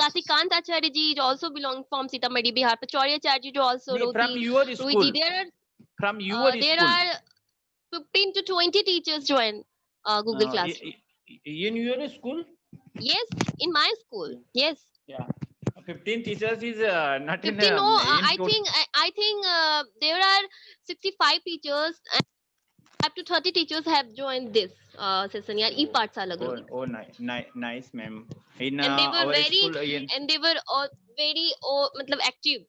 Kasikant Acharya ji also belong from Sitamarhi, Bihar. Pachori Acharya ji also. No, from your Rohit school. ji. From your There school. are 15 to 20 teachers join Google Classroom. In your school? Yes, in my school. Yes. Yeah. 15 teachers is not 15. in. No, I think there are 65 teachers and up to 30 teachers have joined this session. Yeah, e-Pathshala group. Oh, nice, ma'am. In And they were our very school, and they were all very matlab active.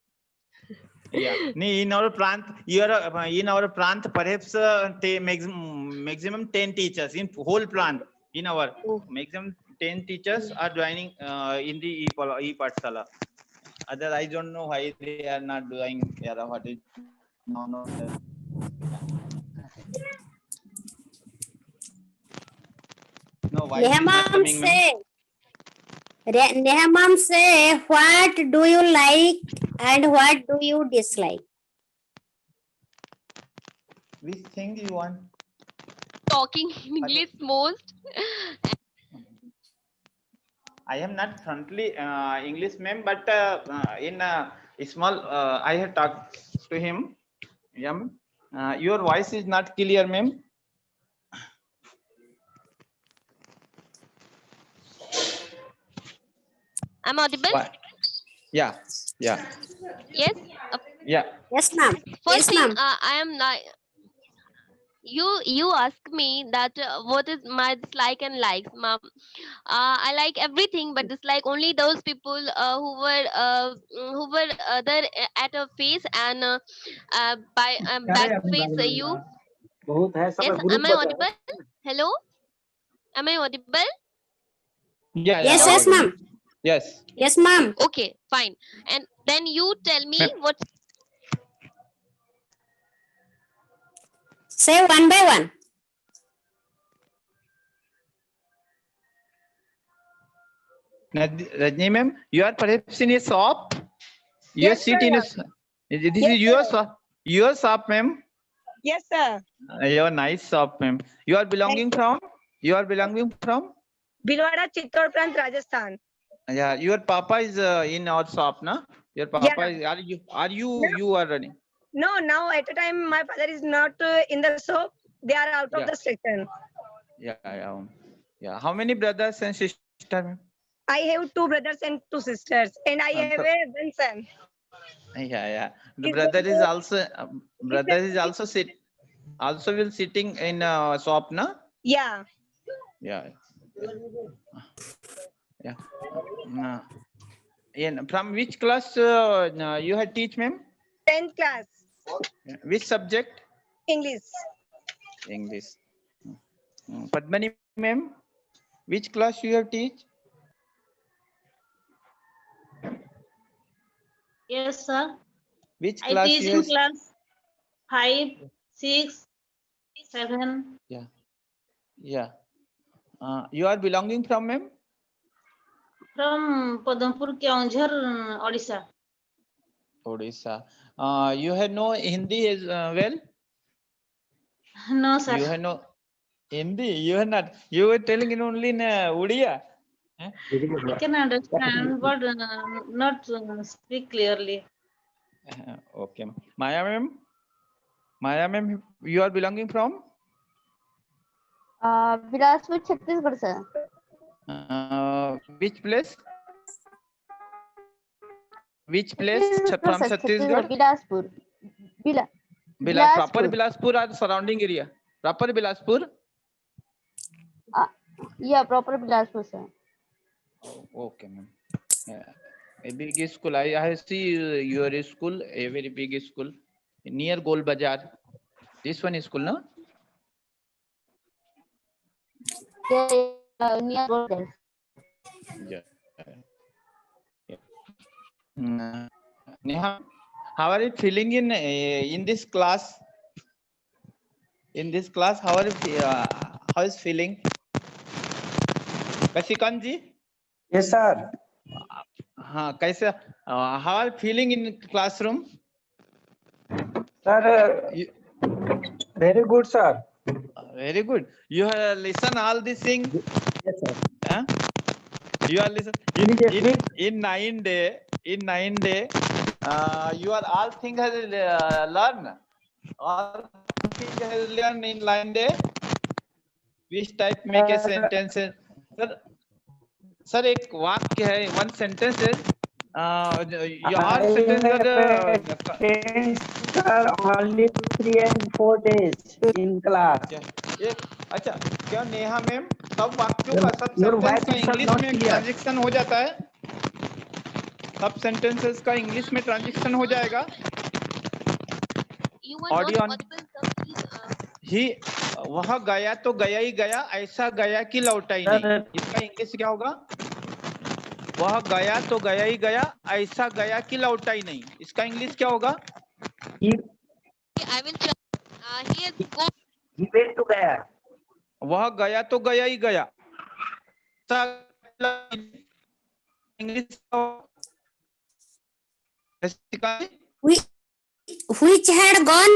Yeah, in our plant, in our plant, perhaps maximum 10 teachers in whole plant. In our maximum 10 teachers are joining in the e-Pathshala. Other, I don't know why they are not doing. What is no. No, why it is not coming, ma'am? Neha ma'am say, what do you like and what do you dislike? Which thing you want? Talking in English most. I am not frontly English, ma'am, but in small, I have talked to him. Yeah, ma'am. Your voice is not clear, ma'am. I'm audible? What? Yeah. Yes. Yeah. Yes, ma'am. First thing, I am not. You ask me that what is my dislike and likes, ma'am. I like everything, but dislike only those people who were there at a face and by back face you. Yes, am I audible? Hello, am I audible? Yeah. Yes, ma'am. Yes. Yes, ma'am. Okay, fine. And then you tell me what. Say one by one. Rajni ma'am, you are perhaps in a shop. You Yes, sit sir. in a. This is your shop. Your shop, ma'am. Yes, sir. Your nice shop, ma'am. You are belonging from? You are belonging from? Bhilwara, Chittorpant, Rajasthan. Yeah, your papa is in our shop, na? Your papa is. You are running? No, now at a time my father is not in the shop. They are out of the station. Yeah. How many brothers and sisters, ma'am? I have 2 brothers and 2 sisters, and I have one son. Yeah. The brother is also will sitting in shop, na? Yeah. Yeah. And from which class you had teach, ma'am? 10th class. Which subject? English. Padmani, ma'am, which class you have teach? Yes, sir. Which I class teach you in have? class 5, 6, 7. Yeah. You are belonging from, ma'am? From Padampur, Keonjhar, Odisha. Odisha. You have no Hindi as well? No, sir. You have no Hindi. You are not. You were telling in only in Odia. I can understand, but not speak clearly. Okay. Maya, ma'am, you are belonging from? Bilaspur, Chhattisgarh, sir. Which place? Which place from Chhattisgarh? Bilaspur. Proper Bilaspur or surrounding area? Proper Bilaspur? Yeah, proper Bilaspur, sir. Okay, ma'am. A big school. I see your school, a very big school near Gol Bazaar. This one is school, no? Yeah, near Gol Bazaar. Yeah. Neha, how are you feeling in this class? In this class, how is feeling? Kasikan ji? Yes, sir. कैसे how are feeling in classroom? Sir, very good, sir. Very good. You have listen all these things. Yes, sir. You are listen in 9 day. In 9 day, you are all things has learned. All things has learned in 9 day. Which type make a sentence? Sir, एक वाक्य है. One sentence is your sentences sir, only 3 and 4 days in class. ये अच्छा, क्या Neha ma'am सब वाक्यों का सब Your सेंटेंस voice का is sir इंग्लिश not में clear. ट्रांजैक्शन हो जाता है? सब सेंटेंसेस का इंग्लिश में ट्रांजैक्शन हो जाएगा? ऑडियो ही वह गया तो गया ही गया, ऐसा गया कि लौटा ही नहीं। इसका इंग्लिश क्या होगा? वह गया तो गया ही गया, ऐसा गया कि लौटा ही नहीं। इसका इंग्लिश क्या होगा? I will try. He went to Gaya. वह गया तो गया ही गया। इंग्लिश which had gone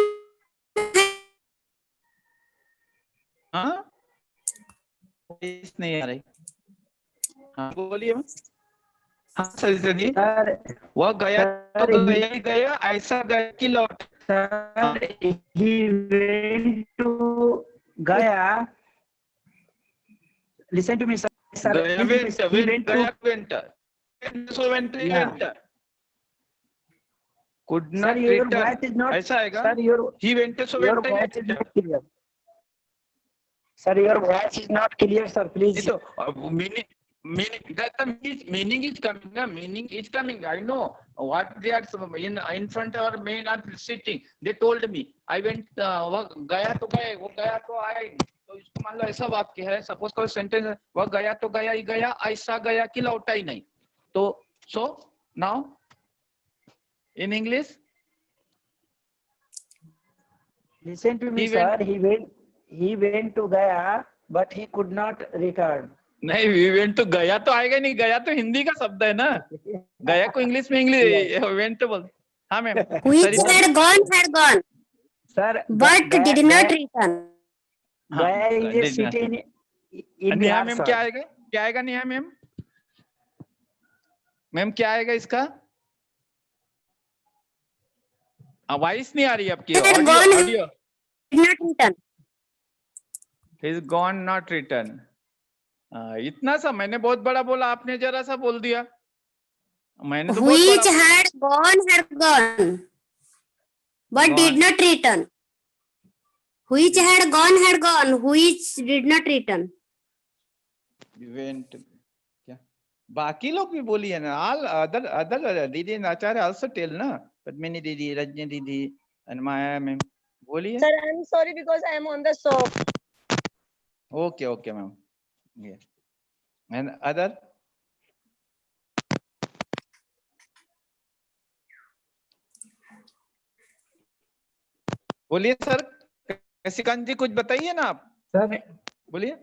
हाँ नहीं आ रही। हाँ बोलिए। हाँ सर जी, वह गया तो गया ही गया, ऐसा गया कि लौट। Sir, he went to Gaya. Listen to me, sir. Sir, गया he went to could Sir, not your return, voice is not. ऐसा आएगा? Sir, he went so your went voice is not clear. Sir, your voice is not clear, sir. Please. So meaning that the meaning is coming. The meaning is coming. I know what they are in front of me not sitting. They told me I went वो गया तो गए, वो गया तो आया ही। तो इसको मान लो ऐसा वाक्य है, सपोज करो सेंटेंस वह गया तो गया ही गया, ऐसा गया कि लौटा ही नहीं। तो so now in English, Listen to me, sir. He went to Gaya, but he could not return. नहीं इवेंट तो गया तो आएगा नहीं, गया तो हिंदी का शब्द है ना। गया को इंग्लिश में इवेंट तो बोल। हाँ ma'am. which had gone Sir, but did not return. Gaya is a city in Neha Bihar, ma'am sir. क्या आएगा? क्या आएगा नेहा मैम? मैम क्या आएगा इसका? वॉइस नहीं आ रही आपकी। Audio not return. He's gone not return. इतना सा मैंने बहुत बड़ा बोला, आपने जरा सा बोल दिया। मैंने तो which had gone but did not return. Which had gone which did not return. Event क्या बाकी लोग भी बोली है ना। all other दीदी and आचार्य also tell ना, पद्मिनी दीदी, रजनी दीदी and माया मैम बोलिए। Sir, I'm sorry because I am on the shop. Okay ma'am. Yeah. And other? बोलिए सर, कशिकांत जी कुछ बताइए ना आप। सर बोलिए।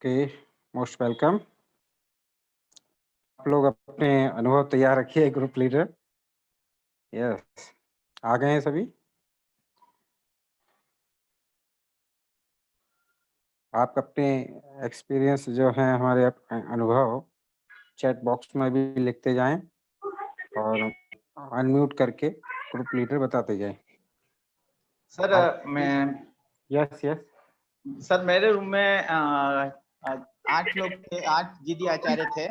Okay, most welcome. आप लोग अपने अनुभव तैयार रखिए। ग्रुप लीडर यस आ गए हैं सभी। आप अपने एक्सपीरियंस जो है, हमारे अनुभव चैट बॉक्स में भी लिखते जाएं और अनम्यूट करके ग्रुप लीडर बताते जाएं। सर मैं यस सर मेरे रूम में 8 लोग थे, 8 दीदी आचार्य थे।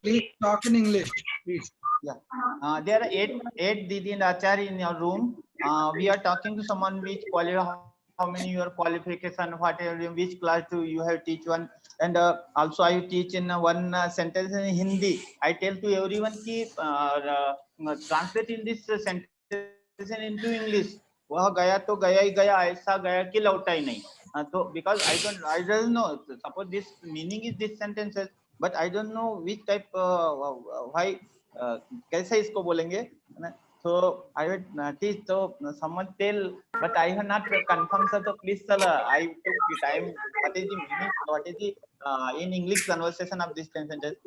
Please talk in English, please. Yeah. There are 8 didi and acharya in your room. We are talking to someone which how many your qualification, what which class do you have teach one, and also I teach in one sentence in Hindi. I tell to everyone ki translate in this sentence into English. वह गया तो गया ही गया, ऐसा गया कि लौटा ही नहीं। So because I don't know, suppose this meaning is this sentences, but I don't know which type why कैसे इसको बोलेंगे। So I would teach. So someone tell, but I have not confirmed, sir. So please, sir, I took the time. What is the meaning? What is the in English conversation of this sentence?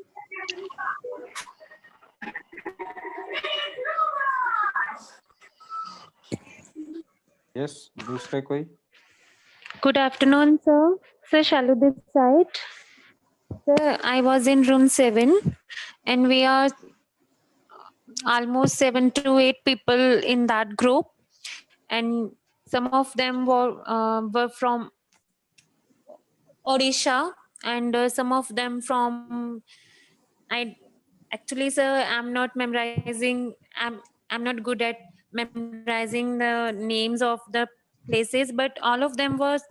Yes, दूसरे कोई? Good afternoon, sir. Sir, Shalu this side. Sir, I was in room 7 and we are almost 7 to 8 people in that group, and some of them were from Odisha, and some of them from actually, sir, I'm not memorizing. I'm not good at memorizing the names of the places, but all of them was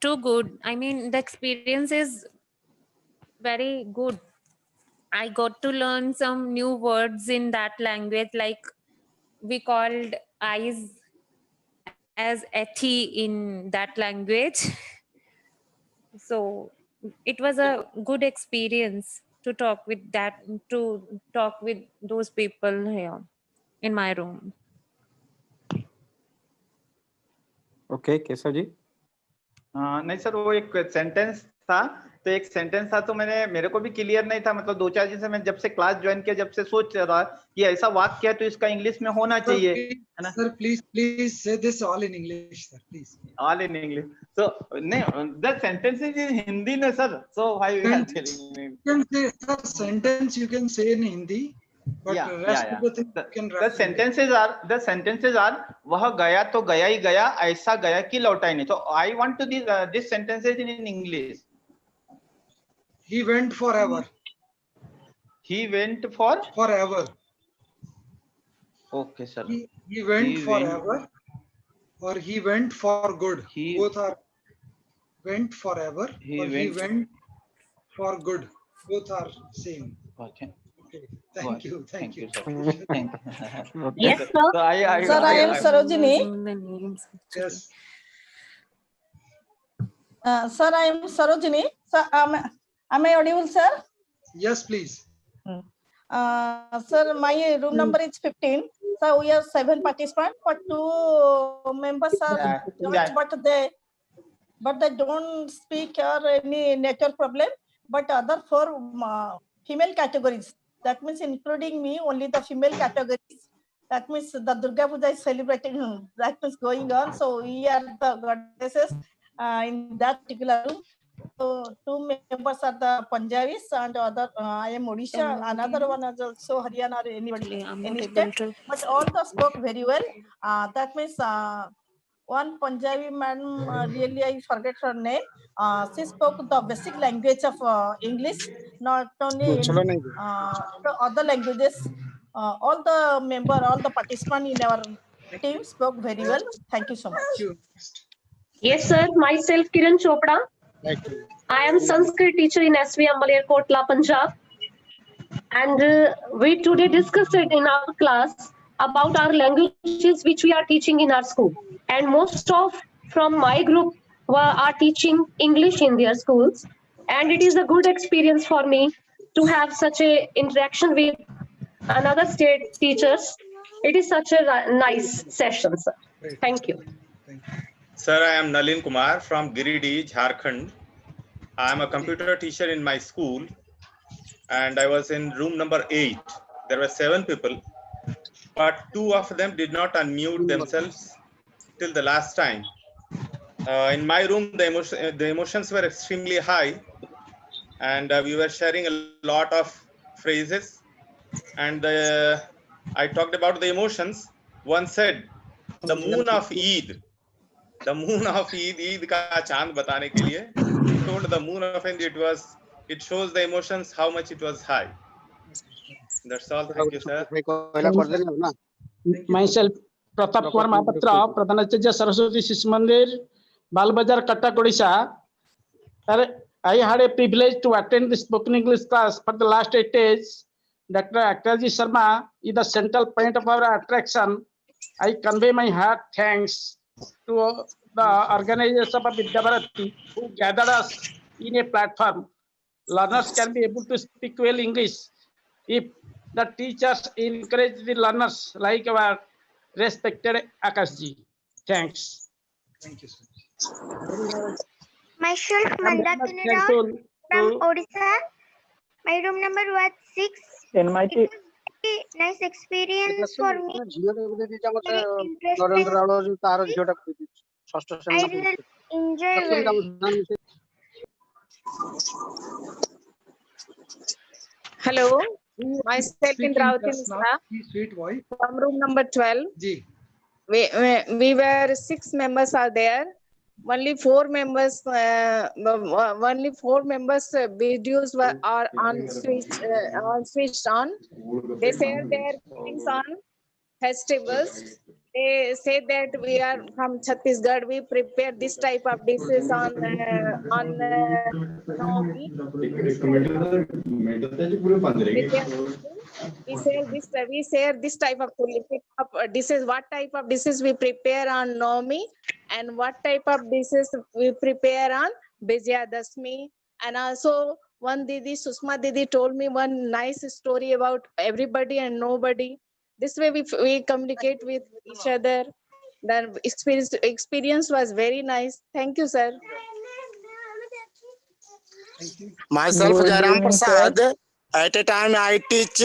too good. I mean, the experience is very good. I got to learn some new words in that language, like we called eyes as eti in that language. So it was a good experience to talk with those people here in my room. Okay, Keshav ji? नहीं sir, वो एक sentence था, तो एक sentence था, तो मेरे को भी क्लियर नहीं था, मतलब 2-4 दिन से मैं जब से क्लास ज्वाइन किया, जब से सोच रहा कि ऐसा वाक्य है तो इसका इंग्लिश में होना चाहिए, है ना? सर प्लीज से this all in English sir, please all in English. So the sentence is in Hindi, no sir. So why you are telling me? You can say the sentence you can say in Hindi, but rest of the thing you can write. The sentences are वह गया तो गया ही गया, ऐसा गया कि लौटा ही नहीं. So I want to this sentences in English. He went forever. He went for forever. Okay, sir. He went forever, or he went for good. Both are went forever, or he went for good. Both are same. Okay. Okay. Thank you. Thank you. Yes, sir. So I Sir, I am Sarojini. Yes. Sir, I am Sarojini. Sir, am I audible, sir? Yes, please. Sir, my room number is 15. So we are 7 participants, but 2 members are joined, but they don't speak or any network problem. But other 4 female categories, that means including me, only the female categories. That means the Durga Puja is celebrating. That is going on. So we are the goddesses in that particular room. So 2 members are the Punjabis and other I am Odisha. Another one is also Haryana or anybody, any state. But all the spoke very well. That means one Punjabi man, really I forget her name. She spoke the basic language of English, not only the other languages. All the participants in our team spoke very well. Thank you so much. Yes, sir. Myself, Kiran Chopra. I am Sanskrit teacher in SVM Malerkotla, Punjab. And we today discussed it in our class about our languages which we are teaching in our school. And most of from my group are teaching English in their schools. And it is a good experience for me to have such a interaction with another state teachers. It is such a nice session, sir. Thank you. Sir, I am Nalin Kumar from Giridih, Jharkhand. I am a computer teacher in my school, and I was in room number 8. There were 7 people, but 2 of them did not unmute themselves till the last time. In my room, the emotions were extremely high, and we were sharing a lot of phrases, and I talked about the emotions. One said, the moon of Eid. The moon of Eid ka chand batane ke liye. He told the moon of Eid, it shows the emotions, how much it was high. That's all. Thank you, sir. Myself, Pratap Kumar Mahapatra, Pradhanacharya Saraswati Shish Mandir, Balbazar, Cuttack, Odisha. I had a privilege to attend the spoken English class for the last 8 days. Dr. Akraji Sharma is the central point of our attraction. I convey my heart thanks to the organizers of Vidya Bharati who gathered us in a platform. Learners can be able to speak well English if the teachers encourage the learners like our respected Akashji. Thanks. Thank you, sir. Myself, Mandakini Rao from Odisha. My room number was 6. In my It was very nice experience for me. Very interesting. I really enjoy very. Hello, myself in Rauthin Sweet voice. from room number 12. Ji. We were 6 members are there. Only 4 members. Videos are switched on. They share their feelings on festivals. They say that we are from Chhattisgarh. We prepare this type of dishes on Navami. We share this type of dishes. What type of dishes we prepare on Navami, and what type of dishes we prepare on Vijayadashmi. And also one Didi, Susma Didi, told me one nice story about everybody and nobody. This way we communicate with each other. The experience was very nice. Thank you, sir. Myself, Jairam Prasad. At a time, I teach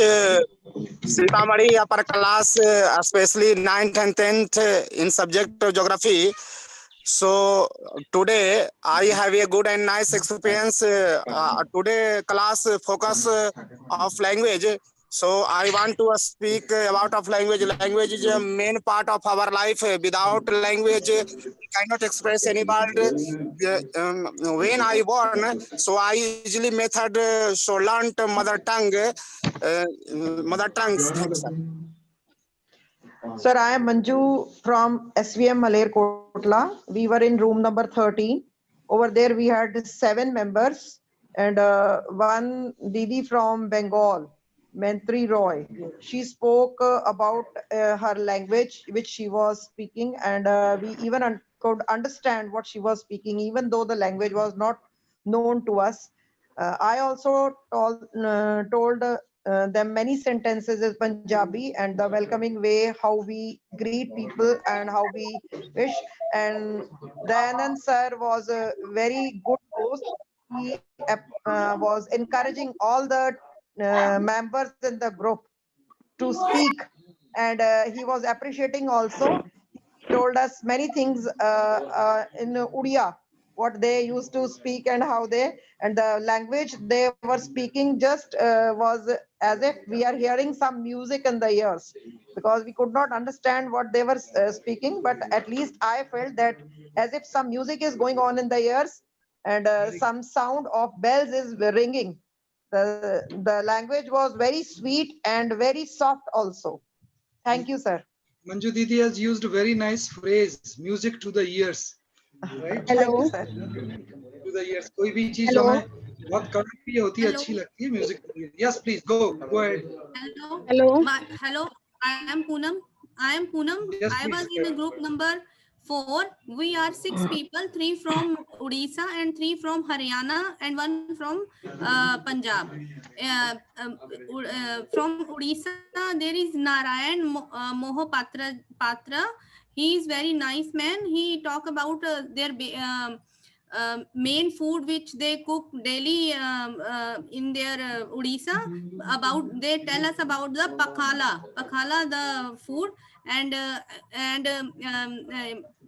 Sitamarhi upper class, especially 9th and 10th in subject of geography. So today I have a good and nice experience. Today class focus of language. So I want to speak about of language. Language is a main part of our life. Without language, we cannot express any word. When I born, so I easily method so learned mother tongues. Thanks, sir. Sir, I am Manju from SVM Malerkotla. We were in room number 13. Over there we had 7 members and one Didi from Bengal, Mentri Roy. She spoke about her language which she was speaking, and we even could understand what she was speaking even though the language was not known to us. I also told them many sentences in Punjabi and the welcoming way, how we greet people and how we wish. And Dayanand sir was a very good host. He was encouraging all the members in the group to speak, and he was appreciating also. He told us many things in Odia, what they used to speak and how they, and the language they were speaking just was as if we are hearing some music in the ears, because we could not understand what they were speaking, but at least I felt that as if some music is going on in the ears and some sound of bells is ringing. The language was very sweet and very soft also. Thank you, sir. Manju Didi has used a very nice phrase, music to the ears. Right? Hello. To the ears. कोई भी चीज हमें बहुत कड़वी होती है, अच्छी लगती है music. Yes, please go ahead. Hello. I am Poonam. Yes, I was in a group number 4. We are 6 people, 3 from Odisha and 3 from Haryana and 1 from Punjab. From Odisha, there is Narayan Mohapatra. He is very nice man. He talk about their main food which they cook daily in their Odisha. They tell us about the pakhala the food, and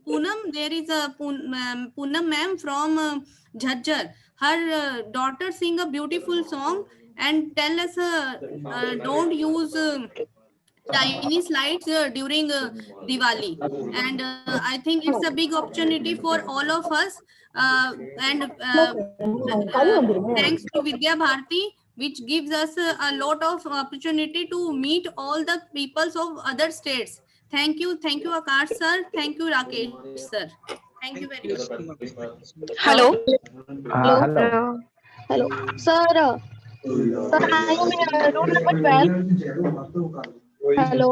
Poonam, there is a Poonam ma'am from Jhajjar. Her daughter sing a beautiful song and tell us don't use Chinese lights during Diwali, and I think it's a big opportunity for all of us, and thanks to Vidya Bharati, which gives us a lot of opportunity to meet all the peoples of other states. Thank you Akash sir, thank you Rakesh sir, thank you very much. Hello. Hello. Sir, I am in room number 12. Hello.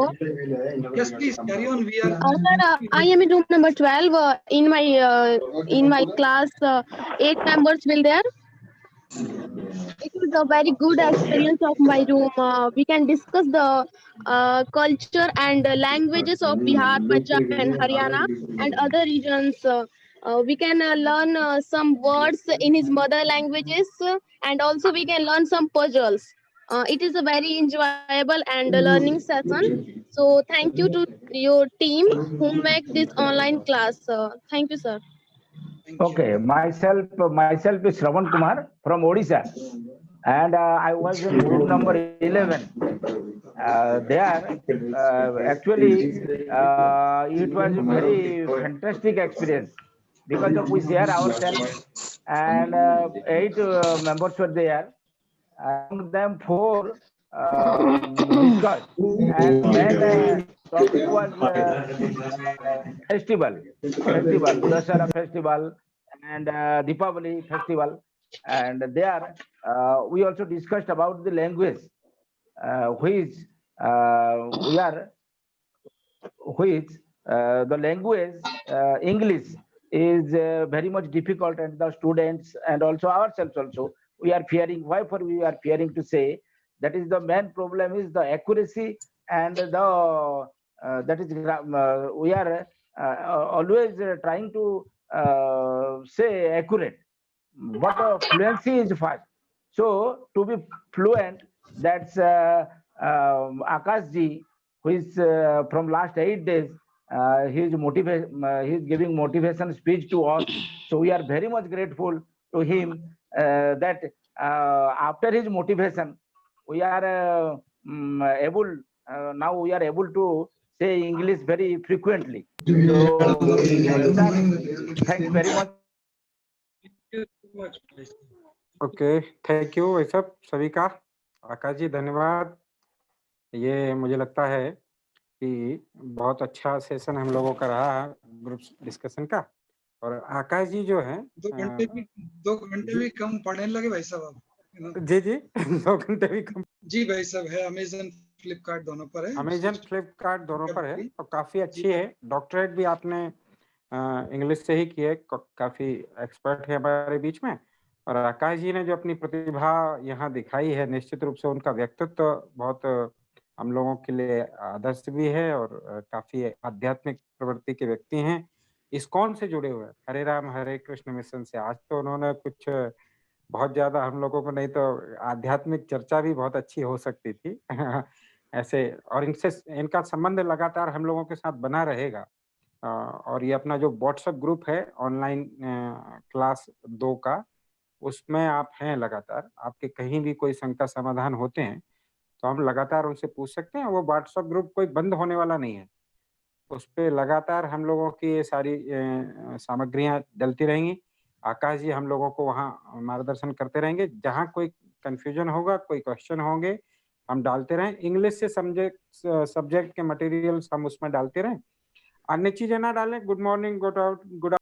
Yes, please carry on. We are. Sir, I am in room number 12. In my class, 8 members will there. It was a very good experience of my room. We can discuss the culture and languages of Bihar, Punjab, and Haryana, and other regions. We can learn some words in his mother languages, and also we can learn some puzzles. It is a very enjoyable and learning session. So thank you to your team who make this online class. Thank you, sir. Okay, myself is Shravan Kumar from Odisha, and I was in room number 11. There, actually, it was a very fantastic experience because we share ourselves, and 8 members were there. Among them, 4 discussed, and main topic was festival, Dussehra festival, and Deepavali festival, and there we also discussed about the language, which the language English is very much difficult, and the students and also ourselves also we are fearing. Why for we are fearing to say that is the main problem is the accuracy, and the that is we are always trying to say accurate, but fluency is fast. So to be fluent, that's Akash ji, who is from last 8 days, he is giving motivation speech to us. So we are very much grateful to him that after his motivation, we are able now we are able to say English very frequently. So thanks very much. Okay, thank you ये सब सभी का। आकाश जी धन्यवाद। ये मुझे लगता है कि बहुत अच्छा सेशन हम लोगों का रहा है ग्रुप डिस्कशन का। और आकाश जी जो है 2 घंटे भी कम पढ़ने लगे भाई साहब आप। जी 2 घंटे भी कम। जी भाई साहब है, अमेजन फ्लिपकार्ट दोनों पर है। अमेजन फ्लिपकार्ट दोनों पर है और काफी अच्छी है। डॉक्टरेट भी आपने इंग्लिश से ही की है, काफी एक्सपर्ट है हमारे बीच में। और आकाश जी ने जो अपनी प्रतिभा यहाँ दिखाई है, निश्चित रूप से उनका व्यक्तित्व बहुत हम लोगों के लिए आदर्श भी है और काफी आध्यात्मिक प्रवृत्ति के व्यक्ति हैं। इस्कॉन से जुड़े हुए हैं, हरे राम हरे कृष्ण मिशन से। आज तो उन्होंने कुछ बहुत ज्यादा हम लोगों को, नहीं तो आध्यात्मिक चर्चा भी बहुत अच्छी हो सकती थी ऐसे। और इनसे इनका संबंध लगातार हम लोगों के साथ बना रहेगा। और ये अपना जो व्हाट्सएप ग्रुप है ऑनलाइन क्लास 2 का, उसमें आप हैं लगातार। आपके कहीं भी कोई शंका समाधान होते हैं तो हम लगातार उनसे पूछ सकते हैं। वो व्हाट्सएप ग्रुप कोई बंद होने वाला नहीं है, उस पे लगातार हम लोगों की ये सारी सामग्रियां डलती रहेंगी। आकाश जी हम लोगों को वहाँ मार्गदर्शन करते रहेंगे। जहाँ कोई कंफ्यूजन होगा, कोई क्वेश्चन होंगे, हम डालते रहें। इंग्लिश से सब्जेक्ट के मटेरियल्स हम उसमें डालते रहें, अन्य चीजें ना डालें। Good morning, good